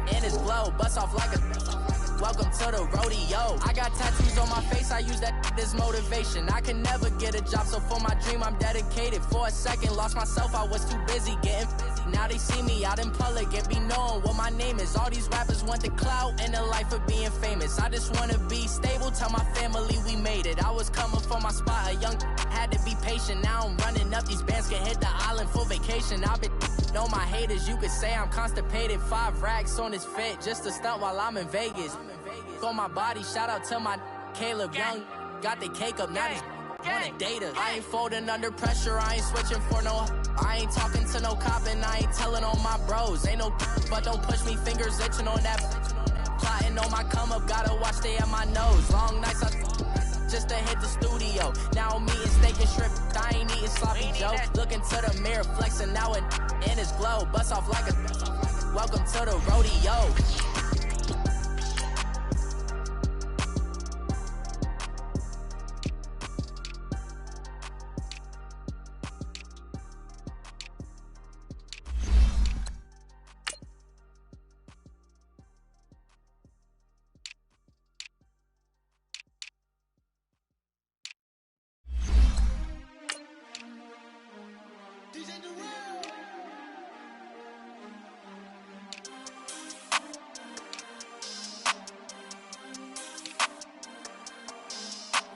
in his glow, bust off like a welcome to the rodeo. I got tattoos on my face, I use that as motivation. I can never get a job, so for my dream I'm dedicated. For a second, lost myself, I was too busy getting now they see me out in public and be knowing what my name is. All these rappers want the clout and the life of being famous. I just wanna be stable, tell my family we made it. I was coming from my spot, a young had to be patient. Now I'm running up, these bands can hit the island for vacation. I've been know my haters, you could say I'm constipated. 5 racks on his fit, just to stunt while I'm in Vegas. On my body, shout out to my Caleb Young. Got the cake up, now he's on a data. I ain't folding under pressure, I ain't switching for no. I ain't talking to no cop and I ain't telling on my bros. Ain't no but don't push me, fingers itching on that. Plotting on my come up, gotta watch stay at my nose. Long nights just to hit the studio. Now I'm eating steak and shrimp, I ain't eating sloppy Joe. Looking to the mirror, flexing now in his glow. Bust off like a welcome to the rodeo.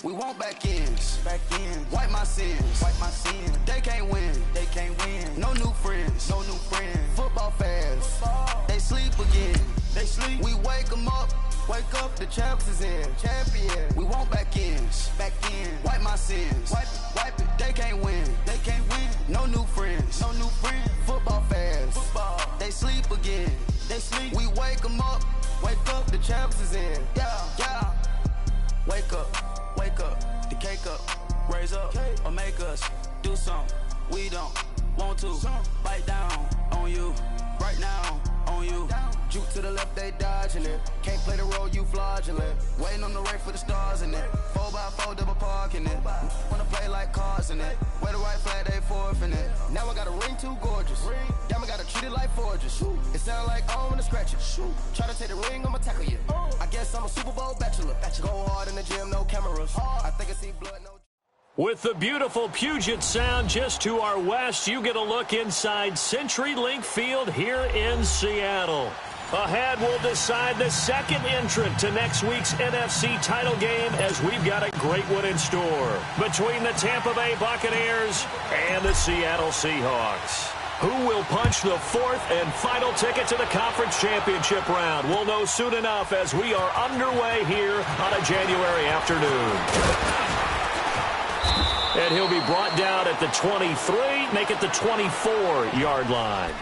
We want back ends, wipe my sins, They can't win, no new friends, Football fans, they sleep again, We wake them up, the champs is in, We want back ends, wipe my sins, wipe it, they can't win, no new friends, Football fans, they sleep again, We wake them up, the champs is in, yeah. Wake up, the cake up, raise up, or make us do something we don't want to. Bite down on you, right now on you. Juke to the left, they dodging it. Can't play the role, you fraudulent. Waiting on the right for the stars in it. 4x4 double parking it. Wanna play like cars in it. Wear the right flag, they forfeiting it. Now I got a ring too gorgeous. Damn, I gotta treat it like forges. It sound like I wanna scratch it. Try to take the ring, I'ma tackle you. I guess I'm a Super Bowl bachelor. Go hard in the gym, no cameras. I think I see blood, no. With the beautiful Puget Sound just to our west, you get a look inside CenturyLink Field here in Seattle. Ahead, we'll decide the second entrant to next week's NFC title game as we've got a great one in store between the Tampa Bay Buccaneers and the Seattle Seahawks. Who will punch the fourth and final ticket to the conference championship round? We'll know soon enough as we are underway here on a January afternoon. And he'll be brought down at the 23, make it the 24-yard line.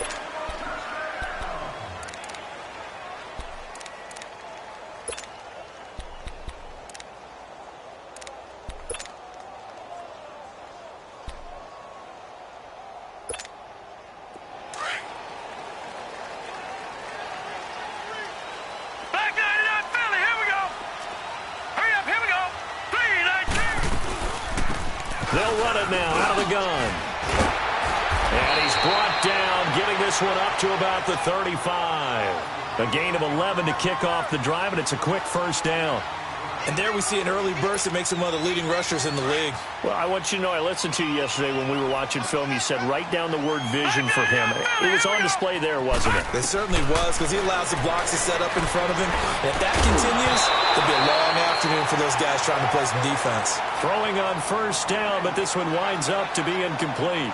They'll run it now out of the gun. And he's brought down, getting this one up to about the 35. A gain of 11 to kick off the drive, and it's a quick first down. And there we see an early burst that makes him one of the leading rushers in the league. Well, I want you to know, I listened to you yesterday when we were watching film. You said write down the word vision for him. It was on display there, wasn't it? It certainly was, because he allows the blocks to set up in front of him. If that continues, it'll be a long afternoon for those guys trying to play some defense. Throwing on first down, but this one winds up to be incomplete.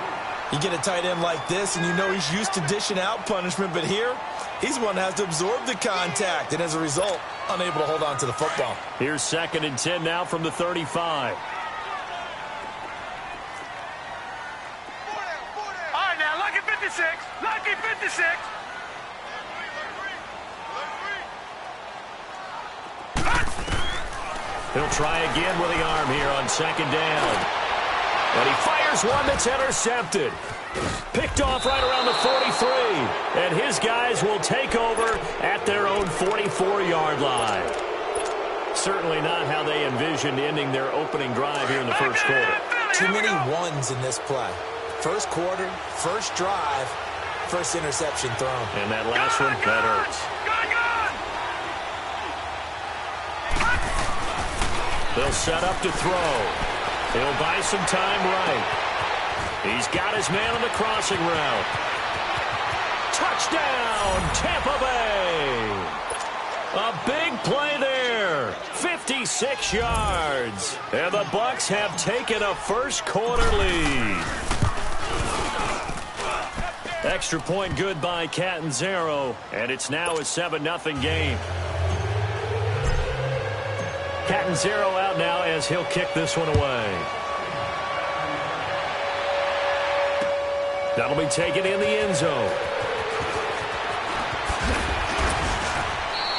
You get a tight end like this, and you know he's used to dishing out punishment, but here, he's one that has to absorb the contact, and as a result, unable to hold on to the football. Here's 2nd and 10 now from the 35. All right, now, lucky 56. Lucky 56. He'll try again with the arm here on 2nd down. And he fires one that's intercepted. Picked off right around the 43. And his guys will take over at their own 44-yard line. Certainly not how they envisioned ending their opening drive here in the first quarter. Too many ones in this play. First quarter, first drive, first interception thrown. And that last one, that hurts. They'll set up to throw. He'll buy some time right. He's got his man on the crossing route. Touchdown, Tampa Bay! A big play there. 56 yards. And the Bucs have taken a first quarter lead. Extra point good by Catanzaro, and it's now a 7-0 game. Catanzaro out now as he'll kick this one away. That'll be taken in the end zone.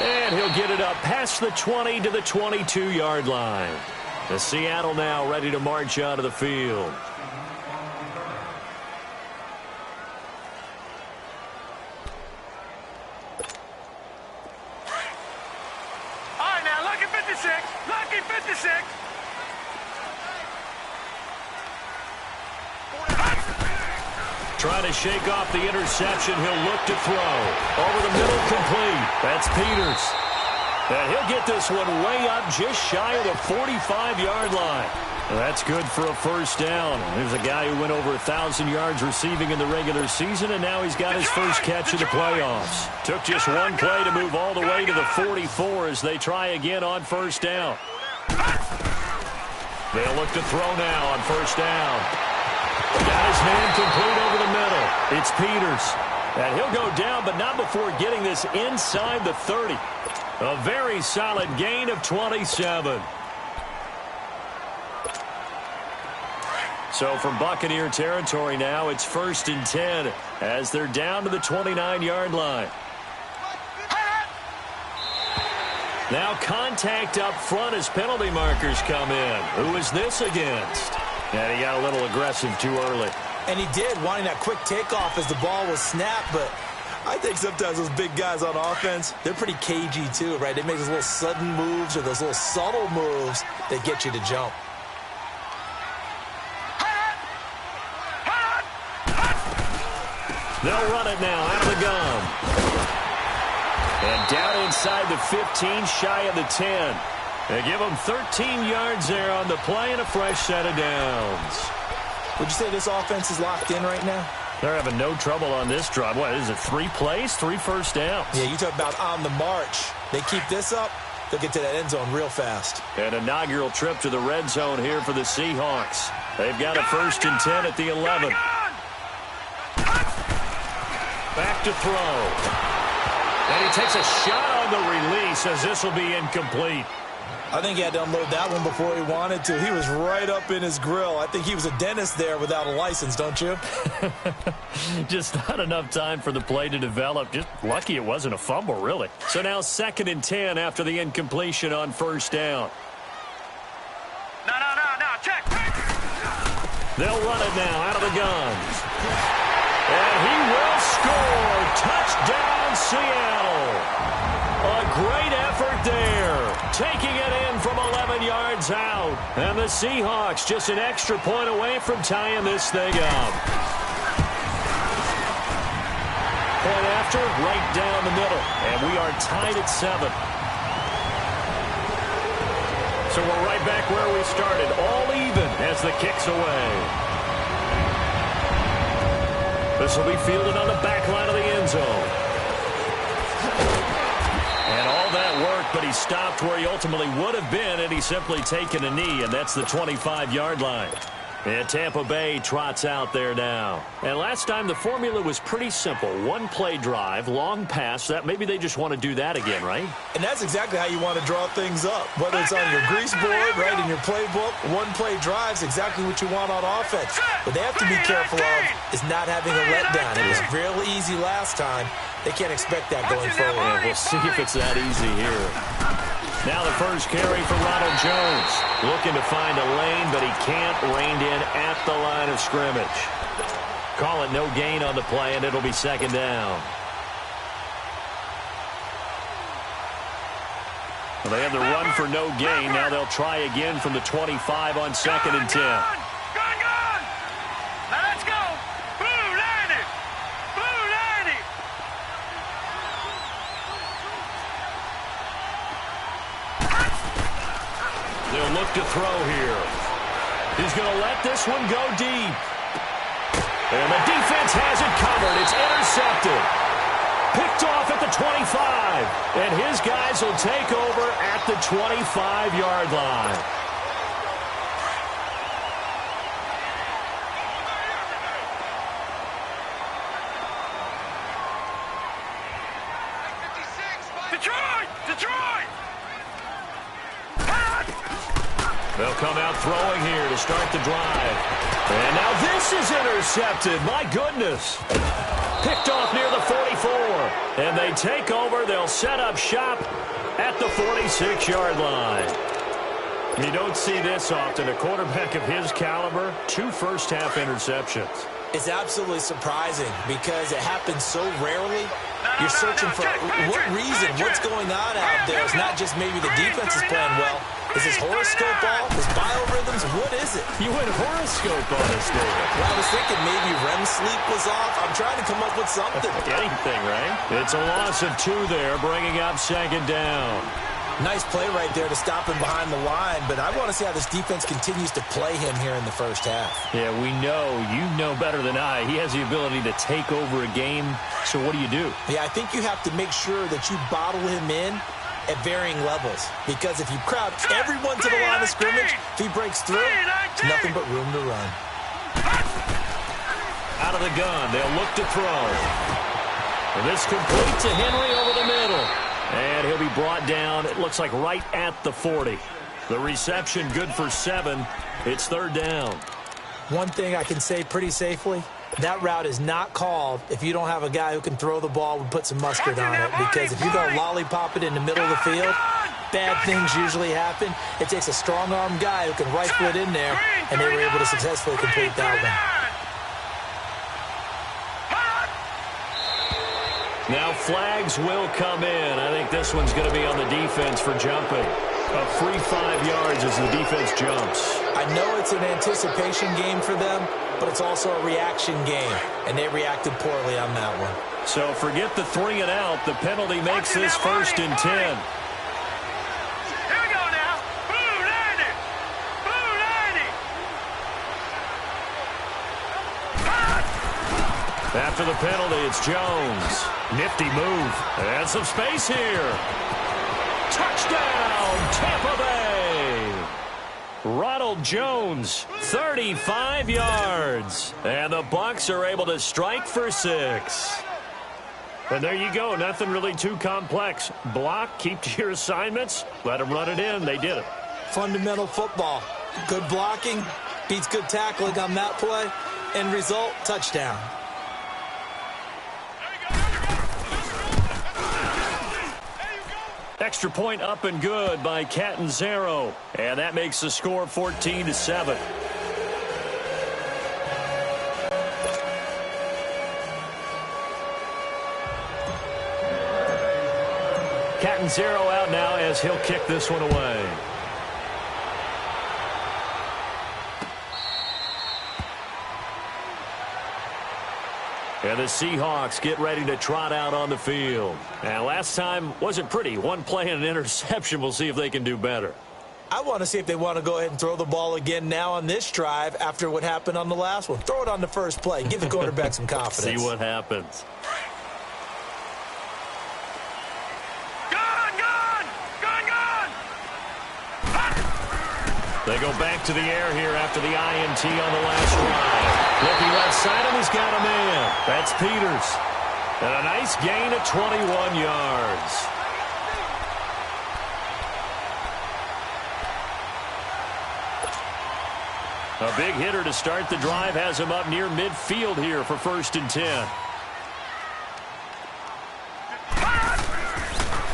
And he'll get it up past the 20 to the 22-yard line. The Seattle now ready to march out of the field. Lucky 56. Trying to shake off the interception. He'll look to throw. Over the middle, complete. That's Peters. And he'll get this one way up just shy of the 45-yard line. That's good for a first down. There's a guy who went over 1,000 yards receiving in the regular season, and now he's got his first catch in the playoffs. Took just one play to move all the way to the 44 as they try again on first down. They'll look to throw now on first down. Got his man complete over the middle. It's Peters. And he'll go down, but not before getting this inside the 30. A very solid gain of 27. So from Buccaneer territory now, it's 1st and 10 as they're down to the 29-yard line. Now contact up front as penalty markers come in. Who is this against? And he got a little aggressive too early. And he did, wanting that quick takeoff as the ball was snapped, but I think sometimes those big guys on offense, they're pretty cagey too, right? They make those little sudden moves or those little subtle moves that get you to jump. They'll run it now out of the gun. And down inside the 15, shy of the 10. They give them 13 yards there on the play and a fresh set of downs. Would you say this offense is locked in right now? They're having no trouble on this drive. What is it, 3 plays, 3 first downs? Yeah, you talk about on the march. They keep this up, they'll get to that end zone real fast. An inaugural trip to the red zone here for the Seahawks. They've got a 1st and 10 at the 11. Back to throw. And he takes a shot on the release as this will be incomplete. I think he had to unload that one before he wanted to. He was right up in his grill. I think he was a dentist there without a license, don't you? Just not enough time for the play to develop. Just lucky it wasn't a fumble, really. So now 2nd and 10 after the incompletion on first down. No, check. They'll run it now out of the guns. And he will score. Touchdown, Seattle. A great effort there. Taking it in from 11 yards out. And the Seahawks just an extra point away from tying this thing up. Point after, right down the middle. And we are tied at 7. So we're right back where we started. All even as the kick's away. This will be fielded on the back line of the end zone. And all that work, but he stopped where he ultimately would have been, and he's simply taken a knee, and that's the 25-yard line. And Tampa Bay trots out there now. And last time the formula was pretty simple. 1-play drive, long pass. That maybe they just want to do that again, right? And that's exactly how you want to draw things up. Whether it's on your grease board, right, in your playbook, 1-play drive's exactly what you want on offense. What they have to be careful of is not having a letdown. It was real easy last time. They can't expect that going forward. Yeah, we'll see if it's that easy here. Now the first carry for Ronald Jones. Looking to find a lane, but he can't. Reined in at the line of scrimmage. Call it no gain on the play, and it'll be 2nd down. Well, they have the run for no gain. Now they'll try again from the 25 on 2nd and 10. Gone. Now let's go. Blue 90. Blue 90. They'll They'll look to throw here. He's going to let this one go deep. And the defense has it covered. It's intercepted. Picked off at the 25. And his guys will take over at the 25-yard line. Detroit! They'll come out throwing here to start the drive. And now this is intercepted. My goodness. Picked off near the 44. And they take over. They'll set up shop at the 46-yard line. You don't see this often. A quarterback of his caliber, 2 first-half interceptions. It's absolutely surprising because it happens so rarely. You're searching for what reason, what's going on out there. It's not just maybe the defense is playing well. Is this horoscope off? Is biorhythms? What is it? You went horoscope on us, David. Well, I was thinking maybe REM sleep was off. I'm trying to come up with something. Anything, right? It's a loss of 2 there, bringing up 2nd down. Nice play right there to stop him behind the line, but I want to see how this defense continues to play him here in the first half. Yeah, we know. You know better than I. He has the ability to take over a game, so what do you do? Yeah, I think you have to make sure that you bottle him in at varying levels, because if you crowd everyone to the line of scrimmage, if he breaks through, it's nothing but room to run. Out of the gun, they'll look to throw. And this complete to Henry over the middle. And he'll be brought down, it looks like right at the 40. The reception good for 7. It's 3rd down. One thing I can say pretty safely, that route is not called if you don't have a guy who can throw the ball and put some mustard on it. Because if you go lollipop it in the middle of the field, bad things usually happen. It takes a strong-arm guy who can rifle it in there, and they were able to successfully complete that one. Now flags will come in. I think this one's going to be on the defense for jumping. A free 5 yards as the defense jumps. I know it's an anticipation game for them, but it's also a reaction game, and they reacted poorly on that one. So forget the 3 and out. The penalty makes this 1st and 10. Here we go now. Blue landing. Blue landing. After the penalty, it's Jones. Nifty move. And some space here. Touchdown, Tampa Bay. Ronald Jones, 35 yards. And the Bucs are able to strike for 6. And there you go. Nothing really too complex. Block, keep to your assignments. Let them run it in. They did it. Fundamental football. Good blocking beats good tackling on that play. End result, touchdown. Extra point up and good by Catanzaro. And that makes the score 14-7. Catanzaro out now as he'll kick this one away. And the Seahawks get ready to trot out on the field. And last time wasn't pretty. One play and an interception. We'll see if they can do better. I want to see if they want to go ahead and throw the ball again now on this drive after what happened on the last one. Throw it on the first play. Give the quarterback some confidence. See what happens. They go back to the air here after the INT on the last drive. Looking left side, and he's got a man. That's Peters. And a nice gain of 21 yards. A big hitter to start the drive has him up near midfield here for 1st and 10.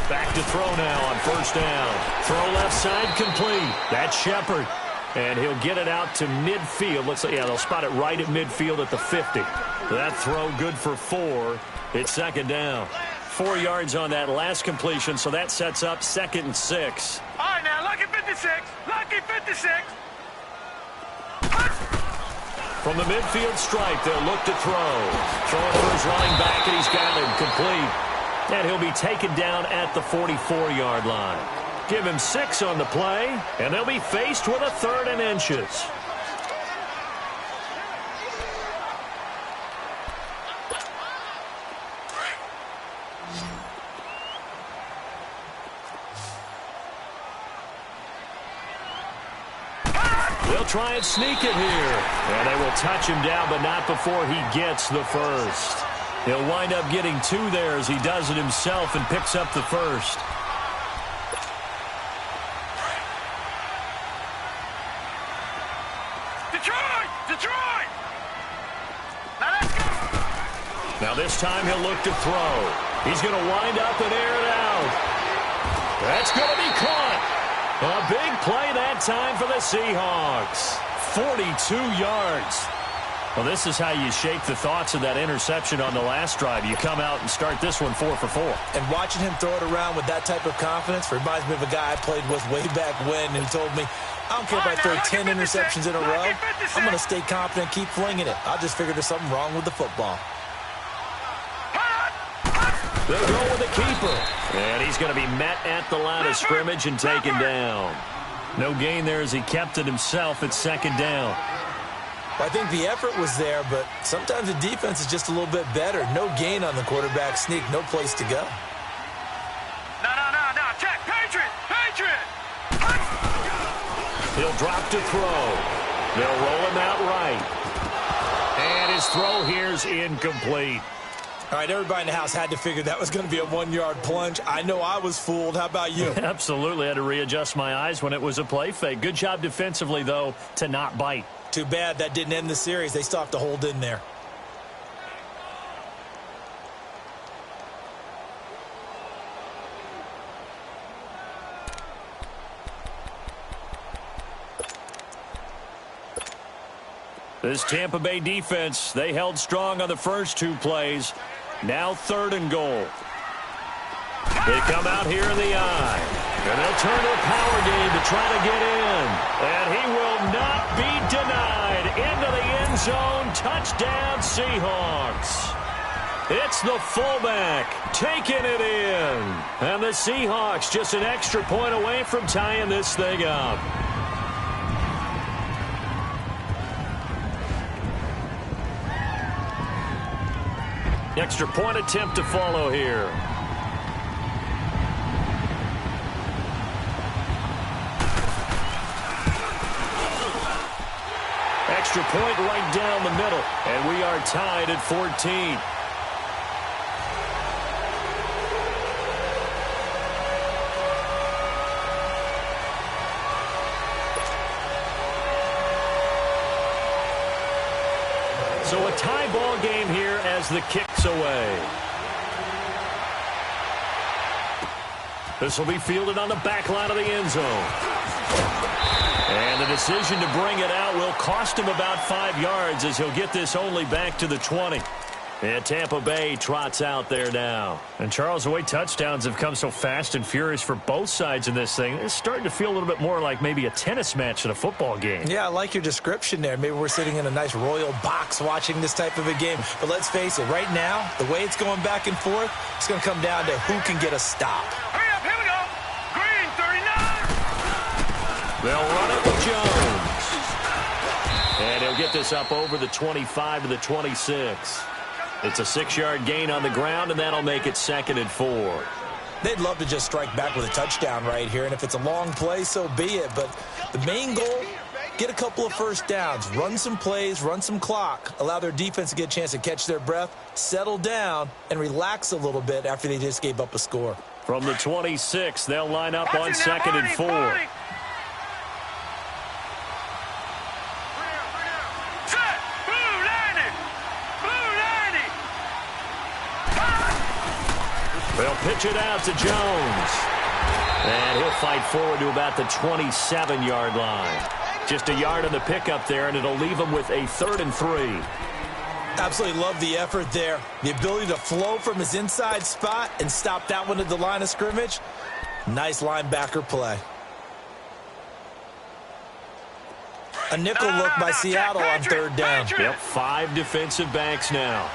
Back to throw now on 1st down. Throw left side complete. That's Shepard. And he'll get it out to midfield. Let's say, yeah, they'll spot it right at midfield at the 50. That throw good for 4. It's 2nd down. 4 yards on that last completion, so that sets up 2nd and 6. All right, now, lucky 56. Lucky 56. From the midfield stripe, they'll look to throw. Throwing for his running back, and he's got him complete. And he'll be taken down at the 44-yard line. give him 6 on the play, and they'll be faced with a 3rd and inches. They'll try and sneak it here. And they will touch him down, but not before he gets the first. He'll wind up getting 2 there as he does it himself and picks up the first. Detroit! Now let's go! Now this time he'll look to throw. He's going to wind up and air it out. That's going to be caught. A big play that time for the Seahawks. 42 yards. Well, this is how you shake the thoughts of that interception on the last drive. You come out and start this one 4 for 4. And watching him throw it around with that type of confidence reminds me of a guy I played with way back when who told me, I don't care if I throw 10 interceptions in a row. I'm going to stay confident, keep flinging it. I just figured there's something wrong with the football. They'll go with the keeper. And he's going to be met at the line of scrimmage and taken down. No gain there as he kept it himself at 2nd down. I think the effort was there, but sometimes the defense is just a little bit better. No gain on the quarterback sneak, no place to go. No. Check. Patriot! He'll drop to throw. They'll roll him out right. And his throw here's incomplete. All right, everybody in the house had to figure that was going to be a 1-yard plunge. I know I was fooled. How about you? Absolutely. I had to readjust my eyes when it was a play fake. Good job defensively, though, to not bite. Too bad that didn't end the series. They still have to hold in there. This Tampa Bay defense, they held strong on the first 2 plays. Now 3rd and goal. They come out here in the eye. And they'll turn to a power game to try to get in. And he will not be denied. Into the end zone. Touchdown, Seahawks. It's the fullback taking it in. And the Seahawks just an extra point away from tying this thing up. Extra point attempt to follow here. Extra point right down the middle, and we are tied at 14. So a tie ball game here as the kick's away. This will be fielded on the back line of the end zone. And the decision to bring it out will cost him about 5 yards as he'll get this only back to the 20. And Tampa Bay trots out there now. And, Charles, the way touchdowns have come so fast and furious for both sides in this thing, it's starting to feel a little bit more like maybe a tennis match than a football game. Yeah, I like your description there. Maybe we're sitting in a nice royal box watching this type of a game. But let's face it, right now, the way it's going back and forth, it's going to come down to who can get a stop. Hurry up, here we go. Green, 39. They'll run it with Jones. And he'll get this up over the 25 to the 26. It's a 6-yard gain on the ground, and that'll make it 2nd and 4. They'd love to just strike back with a touchdown right here, and if it's a long play, so be it. But the main goal, get a couple of first downs, run some plays, run some clock, allow their defense to get a chance to catch their breath, settle down, and relax a little bit after they just gave up a score. From the 26, they'll line up on 2nd and 4. They'll pitch it out to Jones. And he'll fight forward to about the 27-yard line. Just a yard on the pickup there, and it'll leave him with a 3rd and 3. Absolutely love the effort there. The ability to flow from his inside spot and stop that one at the line of scrimmage. Nice linebacker play. A nickel look by Seattle on 3rd down. Yep, 5 defensive backs now.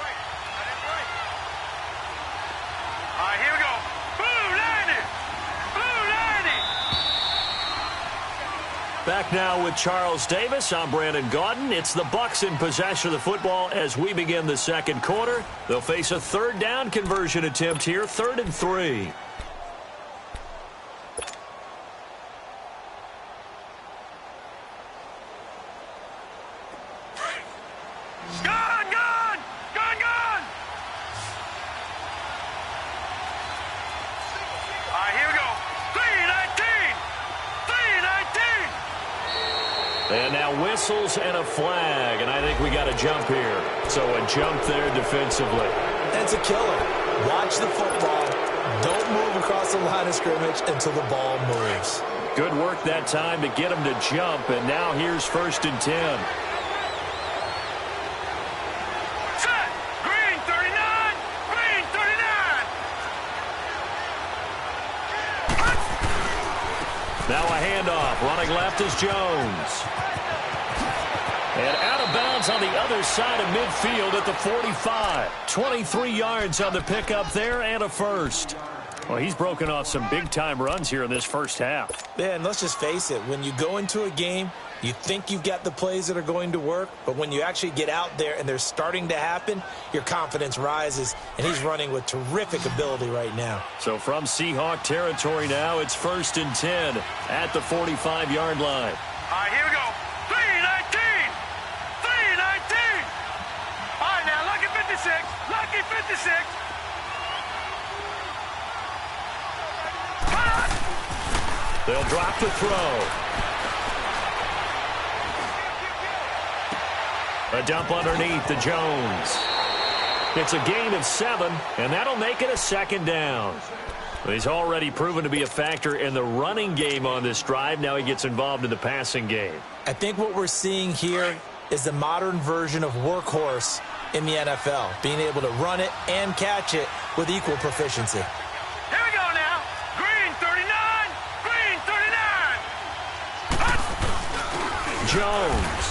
Back now with Charles Davis. I'm Brandon Gaudin. It's the Bucs in possession of the football as we begin the second quarter. They'll face a third down conversion attempt here, 3rd and 3. And now whistles and a flag, and I think we got a jump here. So a jump there defensively. That's a killer. Watch the football. Don't move across the line of scrimmage until the ball moves. Good work that time to get him to jump, and now here's 1st and 10. Set! Green 39! Green 39! Now a handoff. Running left is Jones. And out of bounds on the other side of midfield at the 45. 23 yards on the pickup there and a first. Well, he's broken off some big-time runs here in this first half. Yeah, and let's just face it. When you go into a game, you think you've got the plays that are going to work, but when you actually get out there and they're starting to happen, your confidence rises, and he's running with terrific ability right now. So from Seahawk territory now, it's 1st and 10 at the 45-yard line. All right, here we go. 319! 319! All right, now, lucky 56. Lucky 56. They'll drop the throw. A dump underneath to Jones. It's a gain of 7, and that'll make it a 2nd down. He's already proven to be a factor in the running game on this drive. Now he gets involved in the passing game. I think what we're seeing here is the modern version of workhorse in the NFL, being able to run it and catch it with equal proficiency. Here we go now. Green 39. Green 39. Jones.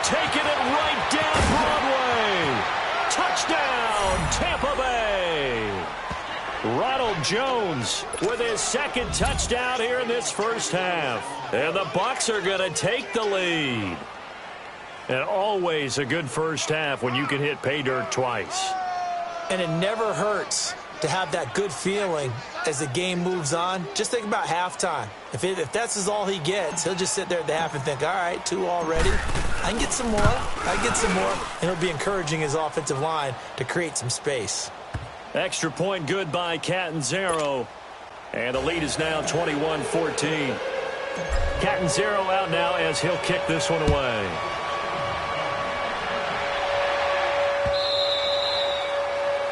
Taking it right down Broadway. Touchdown, Tampa Bay. Ronald Jones with his 2nd touchdown here in this first half. And the Bucs are going to take the lead. And always a good first half when you can hit pay dirt twice. And it never hurts to have that good feeling as the game moves on. Just think about halftime. If that's all he gets, he'll just sit there at the half and think, all right, 2 already. I can get some more. I can get some more. And he'll be encouraging his offensive line to create some space. Extra point good by Catanzaro. And the lead is now 21-14. Catanzaro out now as he'll kick this one away.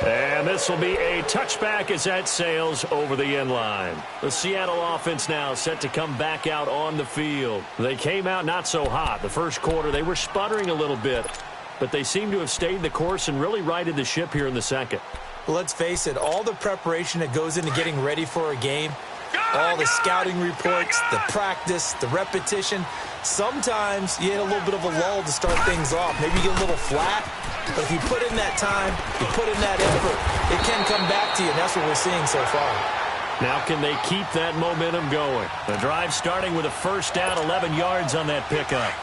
And this will be a touchback as that sails over the end line. The Seattle offense now set to come back out on the field. They came out not so hot. The first quarter, they were sputtering a little bit, but they seem to have stayed the course and really righted the ship here in the second. Well, let's face it, all the preparation that goes into getting ready for a game, all the scouting reports, the practice, the repetition, sometimes you hit a little bit of a lull to start things off. Maybe you get a little flat, but if you put in that time, you put in that effort, it can come back to you, and that's what we're seeing so far. Now can they keep that momentum going? The drive starting with a first down, 11 yards on that pickup.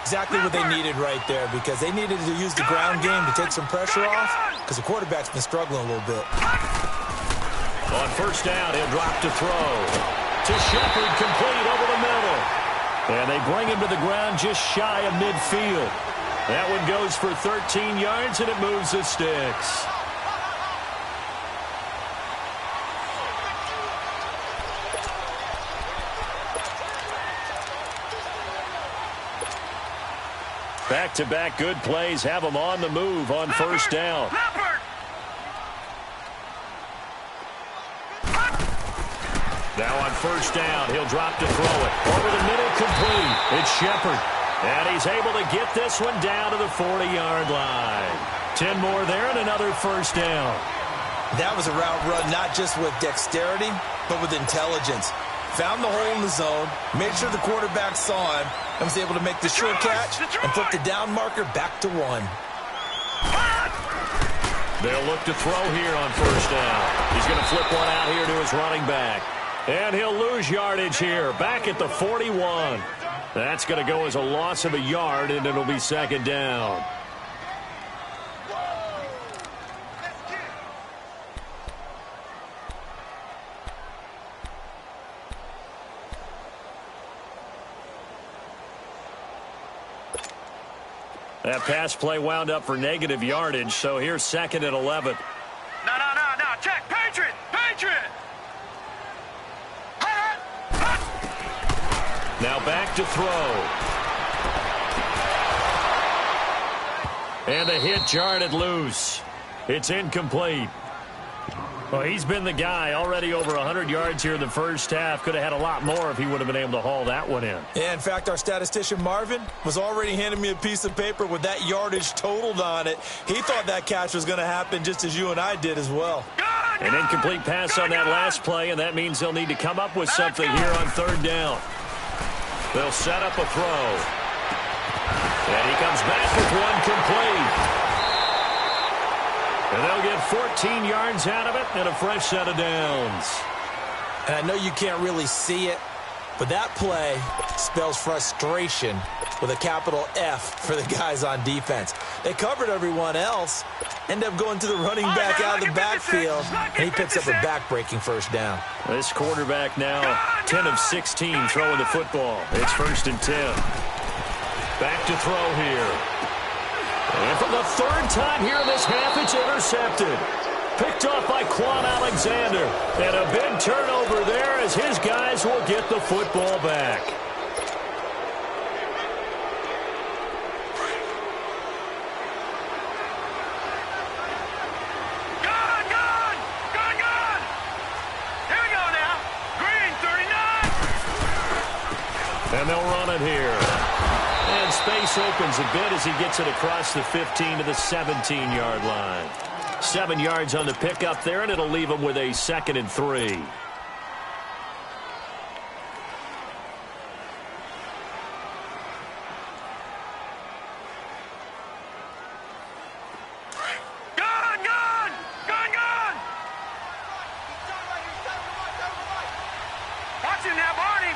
Exactly what they needed right there, because they needed to use the ground game to take some pressure off, because the quarterback's been struggling a little bit. On first down, he'll drop to throw. To Shepard, complete over the middle. And they bring him to the ground just shy of midfield. That one goes for 13 yards, and it moves the sticks. Back-to-back good plays have them on the move on first down. Now on first down, he'll drop to throw it. Over the middle, complete. It's Shepard. And he's able to get this one down to the 40-yard line. 10 more there and another first down. That was a route run not just with dexterity, but with intelligence. Found the hole in the zone, made sure the quarterback saw him, and was able to make the sure catch and put the down marker back to 1. They'll look to throw here on first down. He's going to flip one out here to his running back. And he'll lose yardage here, back at the 41. That's going to go as a loss of a yard, and it'll be second down. That pass play wound up for negative yardage, so here's second and 11. No. Check. Patriot. Now back to throw. And a hit jarred loose. It's incomplete. Well, he's been the guy, already over 100 yards here in the first half. Could have had a lot more if he would have been able to haul that one in. Yeah, in fact, our statistician Marvin was already handing me a piece of paper with that yardage totaled on it. He thought that catch was going to happen just as you and I did as well. An incomplete pass on that last play, and that means they'll need to come up with something here on third down. They'll set up a throw. And he comes back with one complete. And they'll get 14 yards out of it and a fresh set of downs. And I know you can't really see it, but that play spells frustration with a capital F for the guys on defense. They covered everyone else, end up going to the running back out of the backfield, and he picks up a back-breaking first down. This quarterback now 10 of 16 throwing the football. It's first and 10. Back to throw here. And for the third time here in this half, it's intercepted. Picked off by Quan Alexander. And a big turnover there as his guys will get the football back. Gone! Here we go now. Green, 39. And they'll run it here. And space opens a bit as he gets it across the 15 to the 17-yard line. 7 yards on the pickup there, and it'll leave him with a 2nd and 3. Gone! Watch him now, Barney!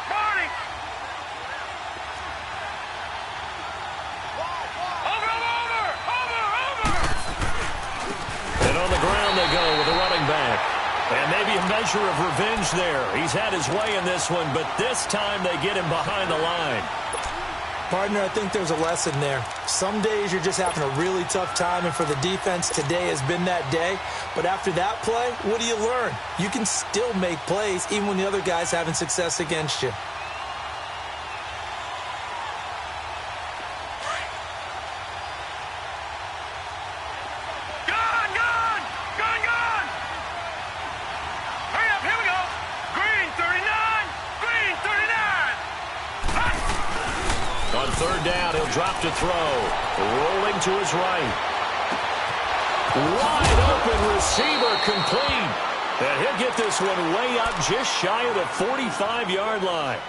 On the ground they go with a running back. And maybe a measure of revenge there. He's had his way in this one, but this time they get him behind the line. Partner, I think there's a lesson there. Some days you're just having a really tough time, and for the defense, today has been that day. But after that play, what do you learn? You can still make plays even when the other guy's having success against you. Drop to throw. Rolling to his right. Wide open receiver complete. And he'll get this one way up just shy of the 45-yard line.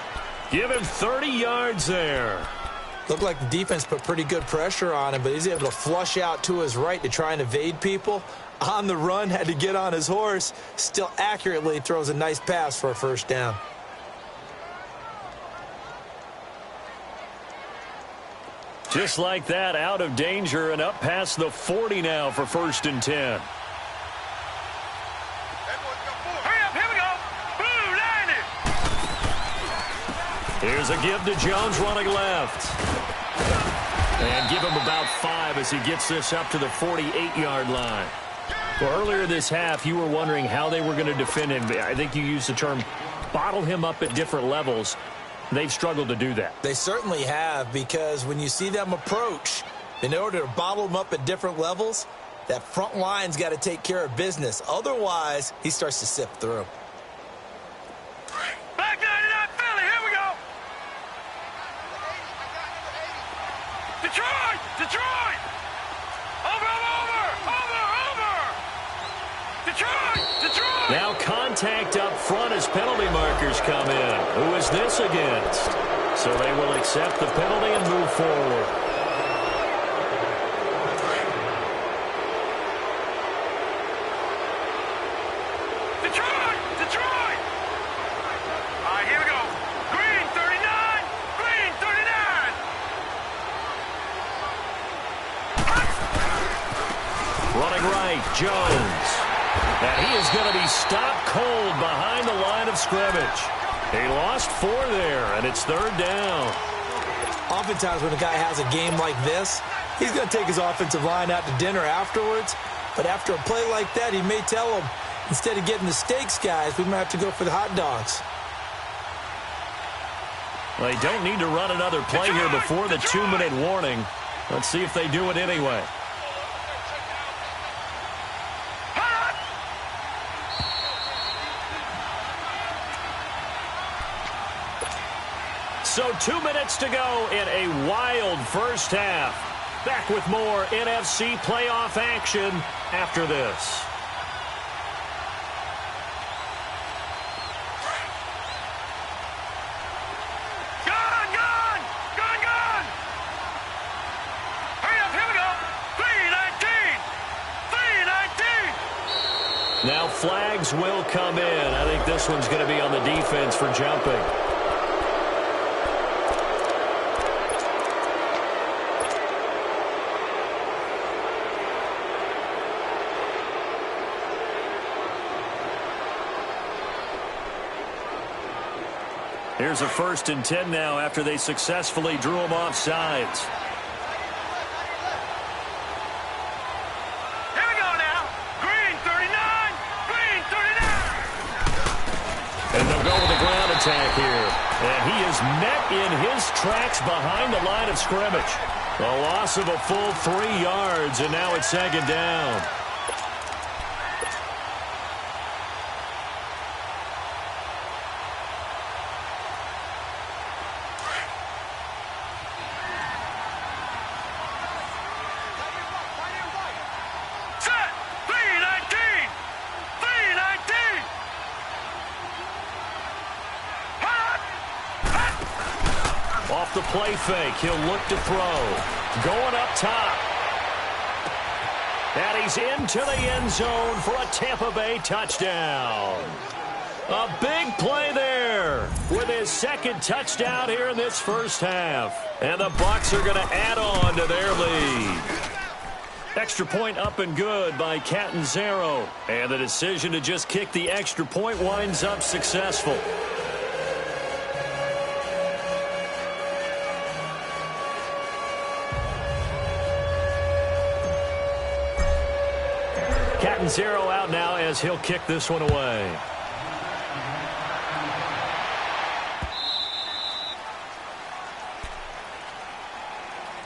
Give him 30 yards there. Looked like the defense put pretty good pressure on him, but he's able to flush out to his right to try and evade people. On the run, had to get on his horse. Still accurately throws a nice pass for a first down. Just like that, out of danger and up past the 40 now for first and 10. Hurry up, here we go. Boom, landed. Here's a give to Jones running left. And give him about 5 as he gets this up to the 48-yard line. Well, earlier this half, you were wondering how they were going to defend him. I think you used the term bottle him up at different levels. They've struggled to do that. They certainly have, because when you see them approach, in order to bottle them up at different levels, that front line's got to take care of business. Otherwise, he starts to sift through. Back 99 Philly, here we go. Detroit! Over! Detroit! Now contact up front as penalty markers come in. Who is this against? So they will accept the penalty and move forward. Detroit! Jones. And he is going to be stopped cold behind the line of scrimmage. He lost 4 there, and it's 3rd down. Oftentimes when a guy has a game like this, he's going to take his offensive line out to dinner afterwards. But after a play like that, he may tell them, instead of getting the steaks, guys, we might have to go for the hot dogs. They don't need to run another play here before the 2-minute warning. Let's see if they do it anyway. So 2 minutes to go in a wild first half. Back with more NFC playoff action after this. Now flags will come in. I think this one's going to be on the defense for jumping. Here's a 1st and 10 now after they successfully drew him off sides. Attack here, and he is met in his tracks behind the line of scrimmage. A loss of a full 3 yards, and now it's 2nd down. Off the play fake, he'll look to throw. Going up top. And he's into the end zone for a Tampa Bay touchdown. A big play there with his 2nd touchdown here in this first half. And the Bucs are going to add on to their lead. Extra point up and good by Catanzaro. And the decision to just kick the extra point winds up successful. Catanzaro out now as he'll kick this one away.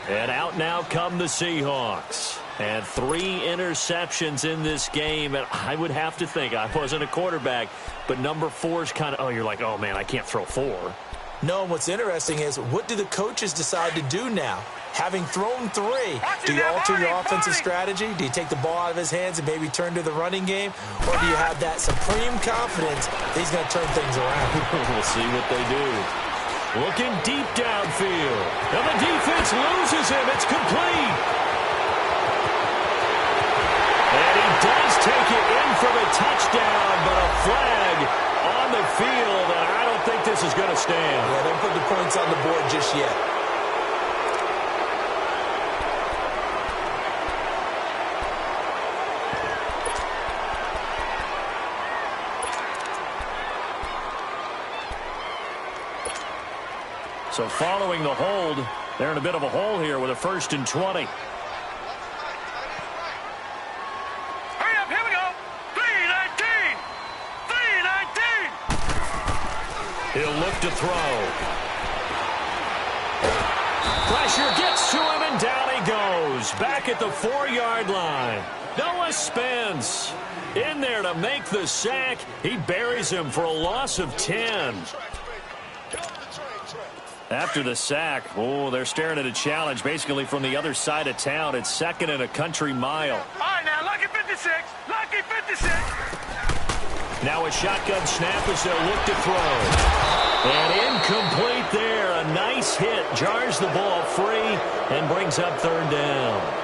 And out now come the Seahawks. And 3 interceptions in this game. And I would have to think, I wasn't a quarterback, but number 4 is kind of, you're like, oh, man, I can't throw 4. No, and what's interesting is, what do the coaches decide to do now? Having thrown 3, do you alter your offensive strategy? Do you take the ball out of his hands and maybe turn to the running game? Or do you have that supreme confidence that he's going to turn things around? We'll see what they do. Looking deep downfield. And the defense loses him. It's complete. And he does take it in for the touchdown, but a flag on the field, and I don't think this is going to stand. Yeah, don't put the points on the board just yet. So following the hold, they're in a bit of a hole here with a 1st and 20. Hurry up, here we go. 3-19. 3-19. He'll look to throw. Pressure gets to him, and down he goes. Back at the 4-yard line. Noah Spence in there to make the sack. He buries him for a loss of 10. After the sack, they're staring at a challenge basically from the other side of town. It's 2nd and a country mile. All right, now, lucky 56. Lucky 56. Now a shotgun snap as they'll look to throw. And incomplete there. A nice hit. Jars the ball free and brings up 3rd down.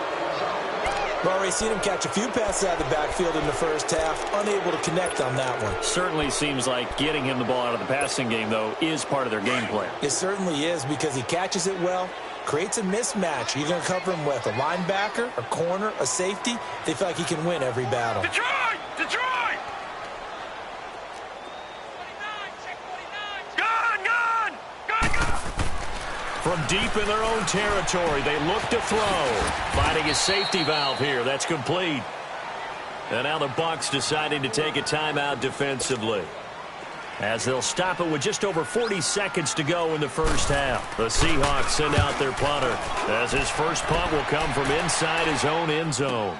We've already seen him catch a few passes out of the backfield in the first half, unable to connect on that one. Certainly seems like getting him the ball out of the passing game, though, is part of their game plan. It certainly is, because he catches it well, creates a mismatch. You're going to cover him with a linebacker, a corner, a safety. They feel like he can win every battle. Detroit! Detroit! Gun! Gun! Gun! Gun! From deep in their own territory, they look to throw. Finding a safety valve here. That's complete. And now the Bucs deciding to take a timeout defensively, as they'll stop it with just over 40 seconds to go in the first half. The Seahawks send out their punter, as his first punt will come from inside his own end zone.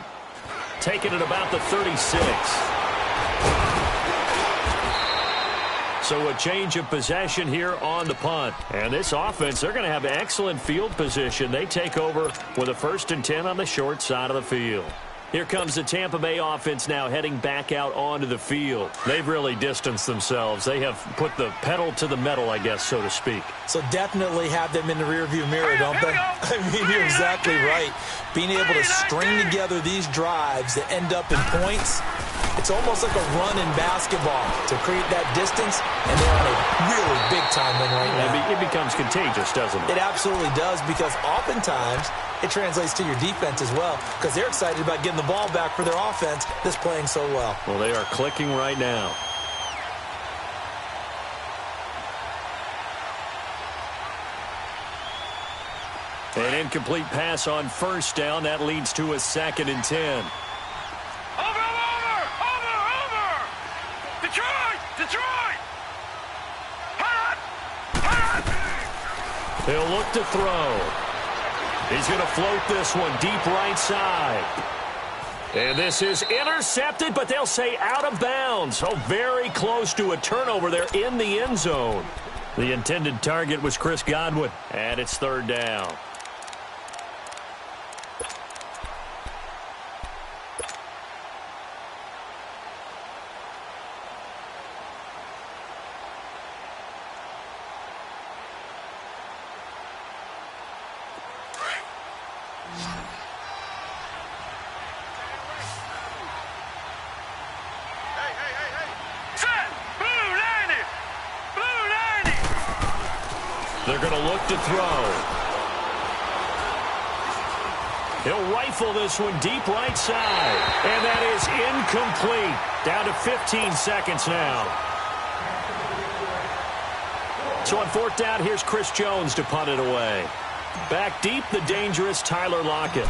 Taking it about the 36. So a change of possession here on the punt. And this offense, they're going to have excellent field position. They take over with a 1st and 10 on the short side of the field. Here comes the Tampa Bay offense now heading back out onto the field. They've really distanced themselves. They have put the pedal to the metal, I guess, so to speak. So definitely have them in the rearview mirror, don't they? I mean, you're exactly right. Being able to string together these drives that end up in points, it's almost like a run in basketball to create that distance, and they're on a really big-time win right now. It becomes contagious, doesn't it? It absolutely does, because oftentimes it translates to your defense as well, because they're excited about getting the ball back for their offense that's playing so well. Well, they are clicking right now. An incomplete pass on first down. That leads to a 2nd and 10. Over! Detroit! Detroit! Hot! He'll look to throw. He's going to float this one deep right side. And this is intercepted, but they'll say out of bounds. Oh, very close to a turnover there in the end zone. The intended target was Chris Godwin, and it's 3rd down. They're going to look to throw. He'll rifle this one deep right side. And that is incomplete. Down to 15 seconds now. So on 4th down, here's Chris Jones to punt it away. Back deep, the dangerous Tyler Lockett.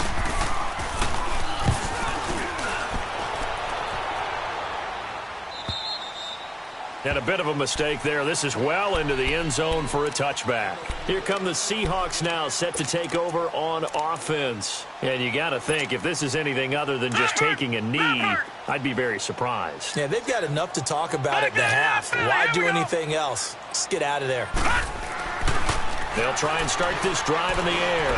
And a bit of a mistake there. This is well into the end zone for a touchback. Here come the Seahawks now, set to take over on offense. And you got to think, if this is anything other than just taking a knee, I'd be very surprised. Yeah, they've got enough to talk about at the half. Why do anything else? Just get out of there. They'll try and start this drive in the air.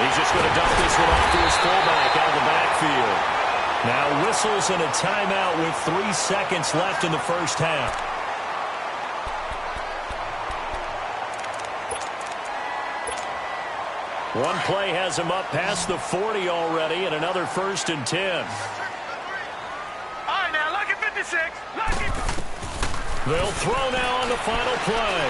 He's just going to dump this one off to his fullback out of the backfield. Now whistles and a timeout with 3 seconds left in the first half. One play has him up past the 40 already, and another 1st and 10. All right, now, lucky 56. Lucky. They'll throw now on the final play.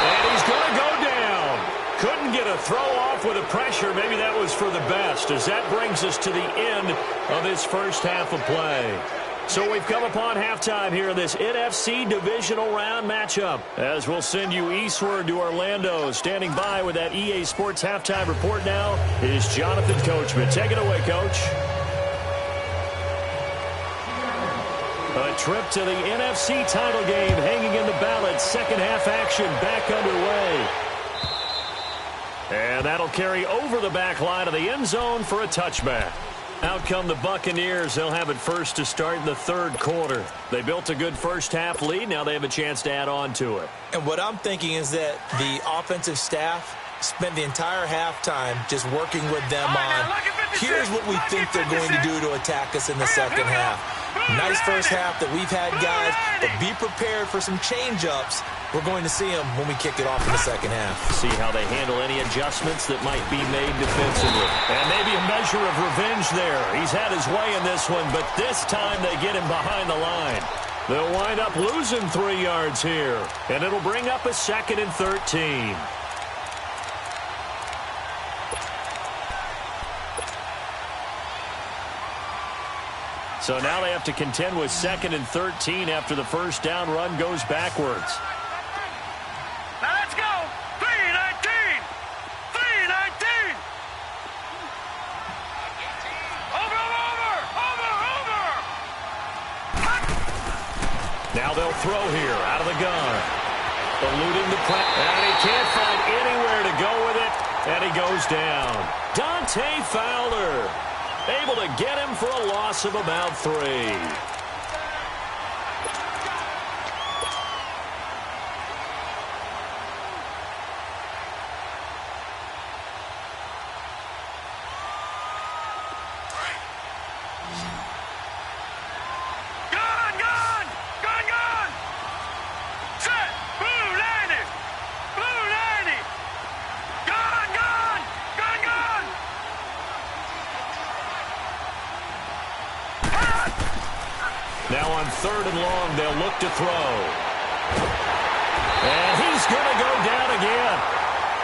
And he's going to go down. Couldn't get a throw off with the pressure. Maybe that was for the best, as that brings us to the end of this first half of play. So we've come upon halftime here in this NFC divisional round matchup, as we'll send you eastward to Orlando. Standing by with that EA Sports halftime report now is Jonathan Coachman. Take it away, Coach. A trip to the NFC title game hanging in the balance. Second half action back underway. And that'll carry over the back line of the end zone for a touchback. Out come the Buccaneers. They'll have it first to start in the 3rd quarter. They built a good first half lead. Now they have a chance to add on to it. And what I'm thinking is that the offensive staff spent the entire halftime just working with them on, here's what we think they're going to do to attack us in the second half. Nice first half that we've had, guys, but be prepared for some change-ups. We're going to see them when we kick it off in the second half. See how they handle any adjustments that might be made defensively. And maybe a measure of revenge there. He's had his way in this one, but this time they get him behind the line. They'll wind up losing 3 yards here, and it'll bring up a 2nd and 13. So now they have to contend with 2nd and 13 after the first down run goes backwards. Now let's go. 3-19. 3-19. Over. Now they'll throw here out of the gun. Eluding the play. And he can't find anywhere to go with it. And he goes down. Dante Fowler able to get him for a loss of about 3. Now on 3rd and long, they'll look to throw. And he's going to go down again.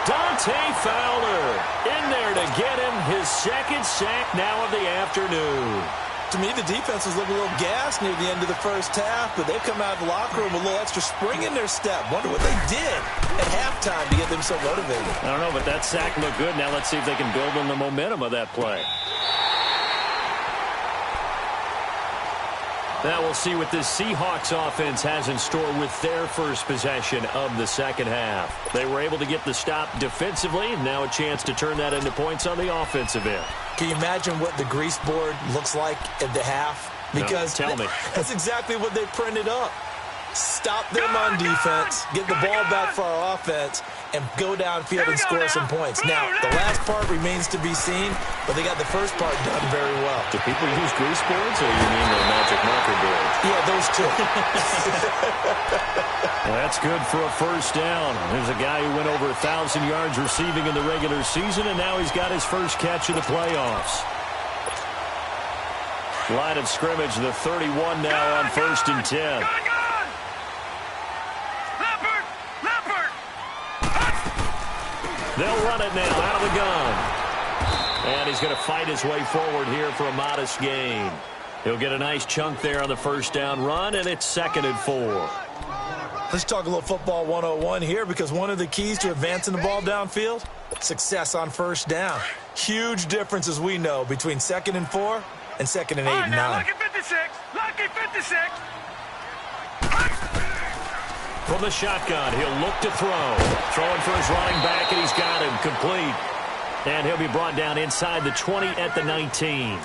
Dante Fowler in there to get him his 2nd sack now of the afternoon. To me, the defense was looking a little gassed near the end of the first half, but they've come out of the locker room with a little extra spring in their step. Wonder what they did at halftime to get them so motivated. I don't know, but that sack looked good. Now let's see if they can build on the momentum of that play. Now we'll see what this Seahawks offense has in store with their first possession of the second half. They were able to get the stop defensively, and now a chance to turn that into points on the offensive end. Can you imagine what the grease board looks like at the half? Because no, tell me. That's exactly what they printed up. Stop them on defense, get the ball back for our offense, and go downfield and score some points. Now, the last part remains to be seen, but they got the first part done very well. Do people use grease boards, or you mean the magic marker board? Yeah, those two. Well, that's good for a first down. There's a guy who went over 1,000 yards receiving in the regular season, and now he's got his first catch of the playoffs. Line of scrimmage, the 31 now on 1st and 10. They'll run it now out of the gun. And he's going to fight his way forward here for a modest gain. He'll get a nice chunk there on the first down run, and it's 2nd and 4. Let's talk a little football 101 here, because one of the keys to advancing the ball downfield, success on first down. Huge difference, as we know, between 2nd and 4 and 2nd and 8 and 9. Lucky 56. Lucky 56. From the shotgun, he'll look to throw. Throwing for his running back, and he's got him complete. And he'll be brought down inside the 20 at the 19.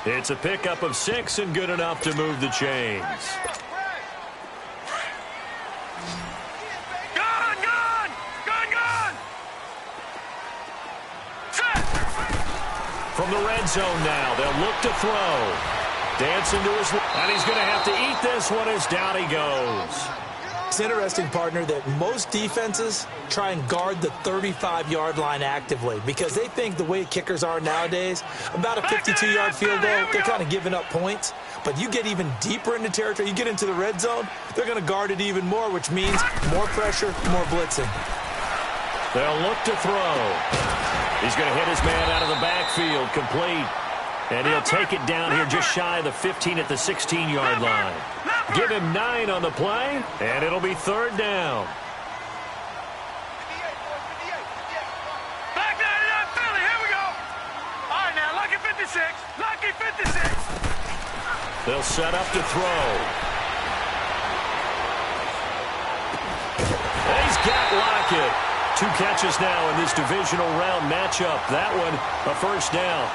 It's a pickup of 6 and good enough to move the chains. From the red zone now, they'll look to throw. Dancing to his... And he's going to have to eat this one as down he goes. It's interesting, partner, that most defenses try and guard the 35-yard line actively because they think the way kickers are nowadays, about a 52-yard field goal, they're kind of giving up points. But you get even deeper into territory, you get into the red zone, they're going to guard it even more, which means more pressure, more blitzing. They'll look to throw. He's going to hit his man out of the backfield, complete. And he'll take it down here just shy of the 15 at the 16-yard line. Give him 9 on the play, and it'll be 3rd down. Back 99 Philly, here we go. All right, now, lucky 56. Lucky 56. They'll set up to throw. And he's got Lockett. 2 catches now in this divisional round matchup. That one, a first down.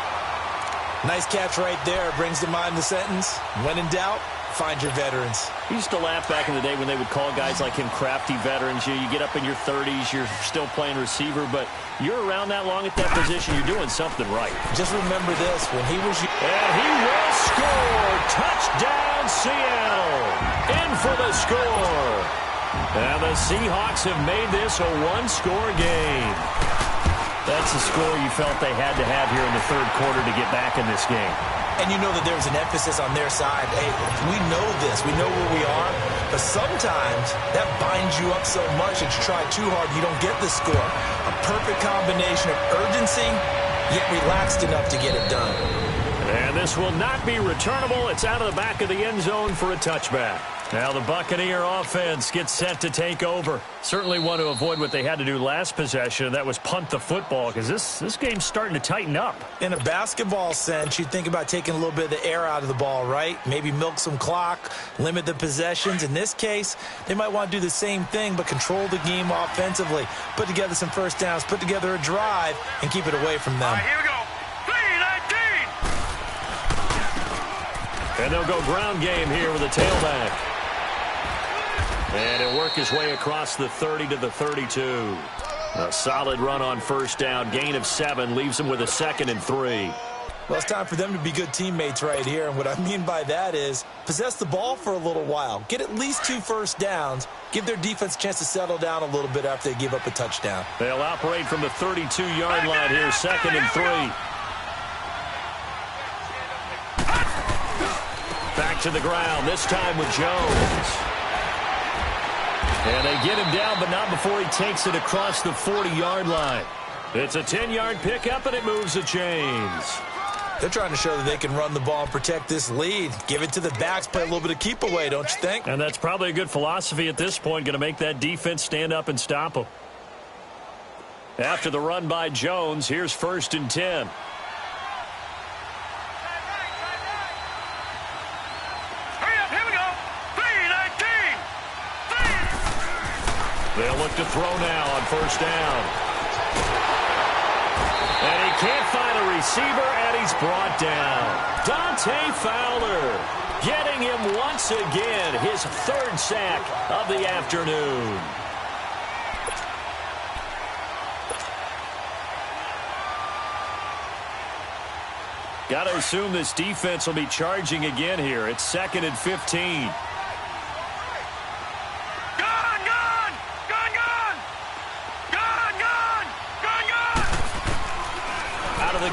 Nice catch right there. Brings to mind the sentence, when in doubt, find your veterans. We used to laugh back in the day when they would call guys like him crafty veterans. You get up in your 30s, you're still playing receiver, but you're around that long at that position, you're doing something right. Just remember this, when he was... And he will score! Touchdown, Seattle! In for the score! And the Seahawks have made this a 1-score game. That's the score you felt they had to have here in the 3rd quarter to get back in this game. And you know that there was an emphasis on their side. Hey, we know this. We know where we are. But sometimes that binds you up so much that you try too hard, you don't get the score. A perfect combination of urgency, yet relaxed enough to get it done. And And this will not be returnable. It's out of the back of the end zone for a touchback. Now the Buccaneer offense gets set to take over. Certainly want to avoid what they had to do last possession. That was punt the football, because this game's starting to tighten up. In a basketball sense, you think about taking a little bit of the air out of the ball, right? Maybe milk some clock, limit the possessions. In this case, they might want to do the same thing, but control the game offensively. Put together some first downs, put together a drive, and keep it away from them. All right, here we go. 3-19. And they'll go ground game here with a tailback. And he'll work his way across the 30 to the 32. A solid run on first down. Gain of 7 leaves him with a 2nd and 3. Well, it's time for them to be good teammates right here. And what I mean by that is possess the ball for a little while. Get at least 2 first downs. Give their defense a chance to settle down a little bit after they give up a touchdown. They'll operate from the 32-yard line here. 2nd and 3. Back to the ground, this time with Jones. And they get him down, but not before he takes it across the 40-yard line. It's a 10-yard pickup, and it moves the chains. They're trying to show that they can run the ball and protect this lead. Give it to the backs, play a little bit of keep away, don't you think? And that's probably a good philosophy at this point, going to make that defense stand up and stop them. After the run by Jones, here's 1st and 10. They'll look to throw now on first down. And he can't find a receiver, and he's brought down. Dante Fowler getting him once again, his 3rd sack of the afternoon. Got to assume this defense will be charging again here. It's 2nd and 15.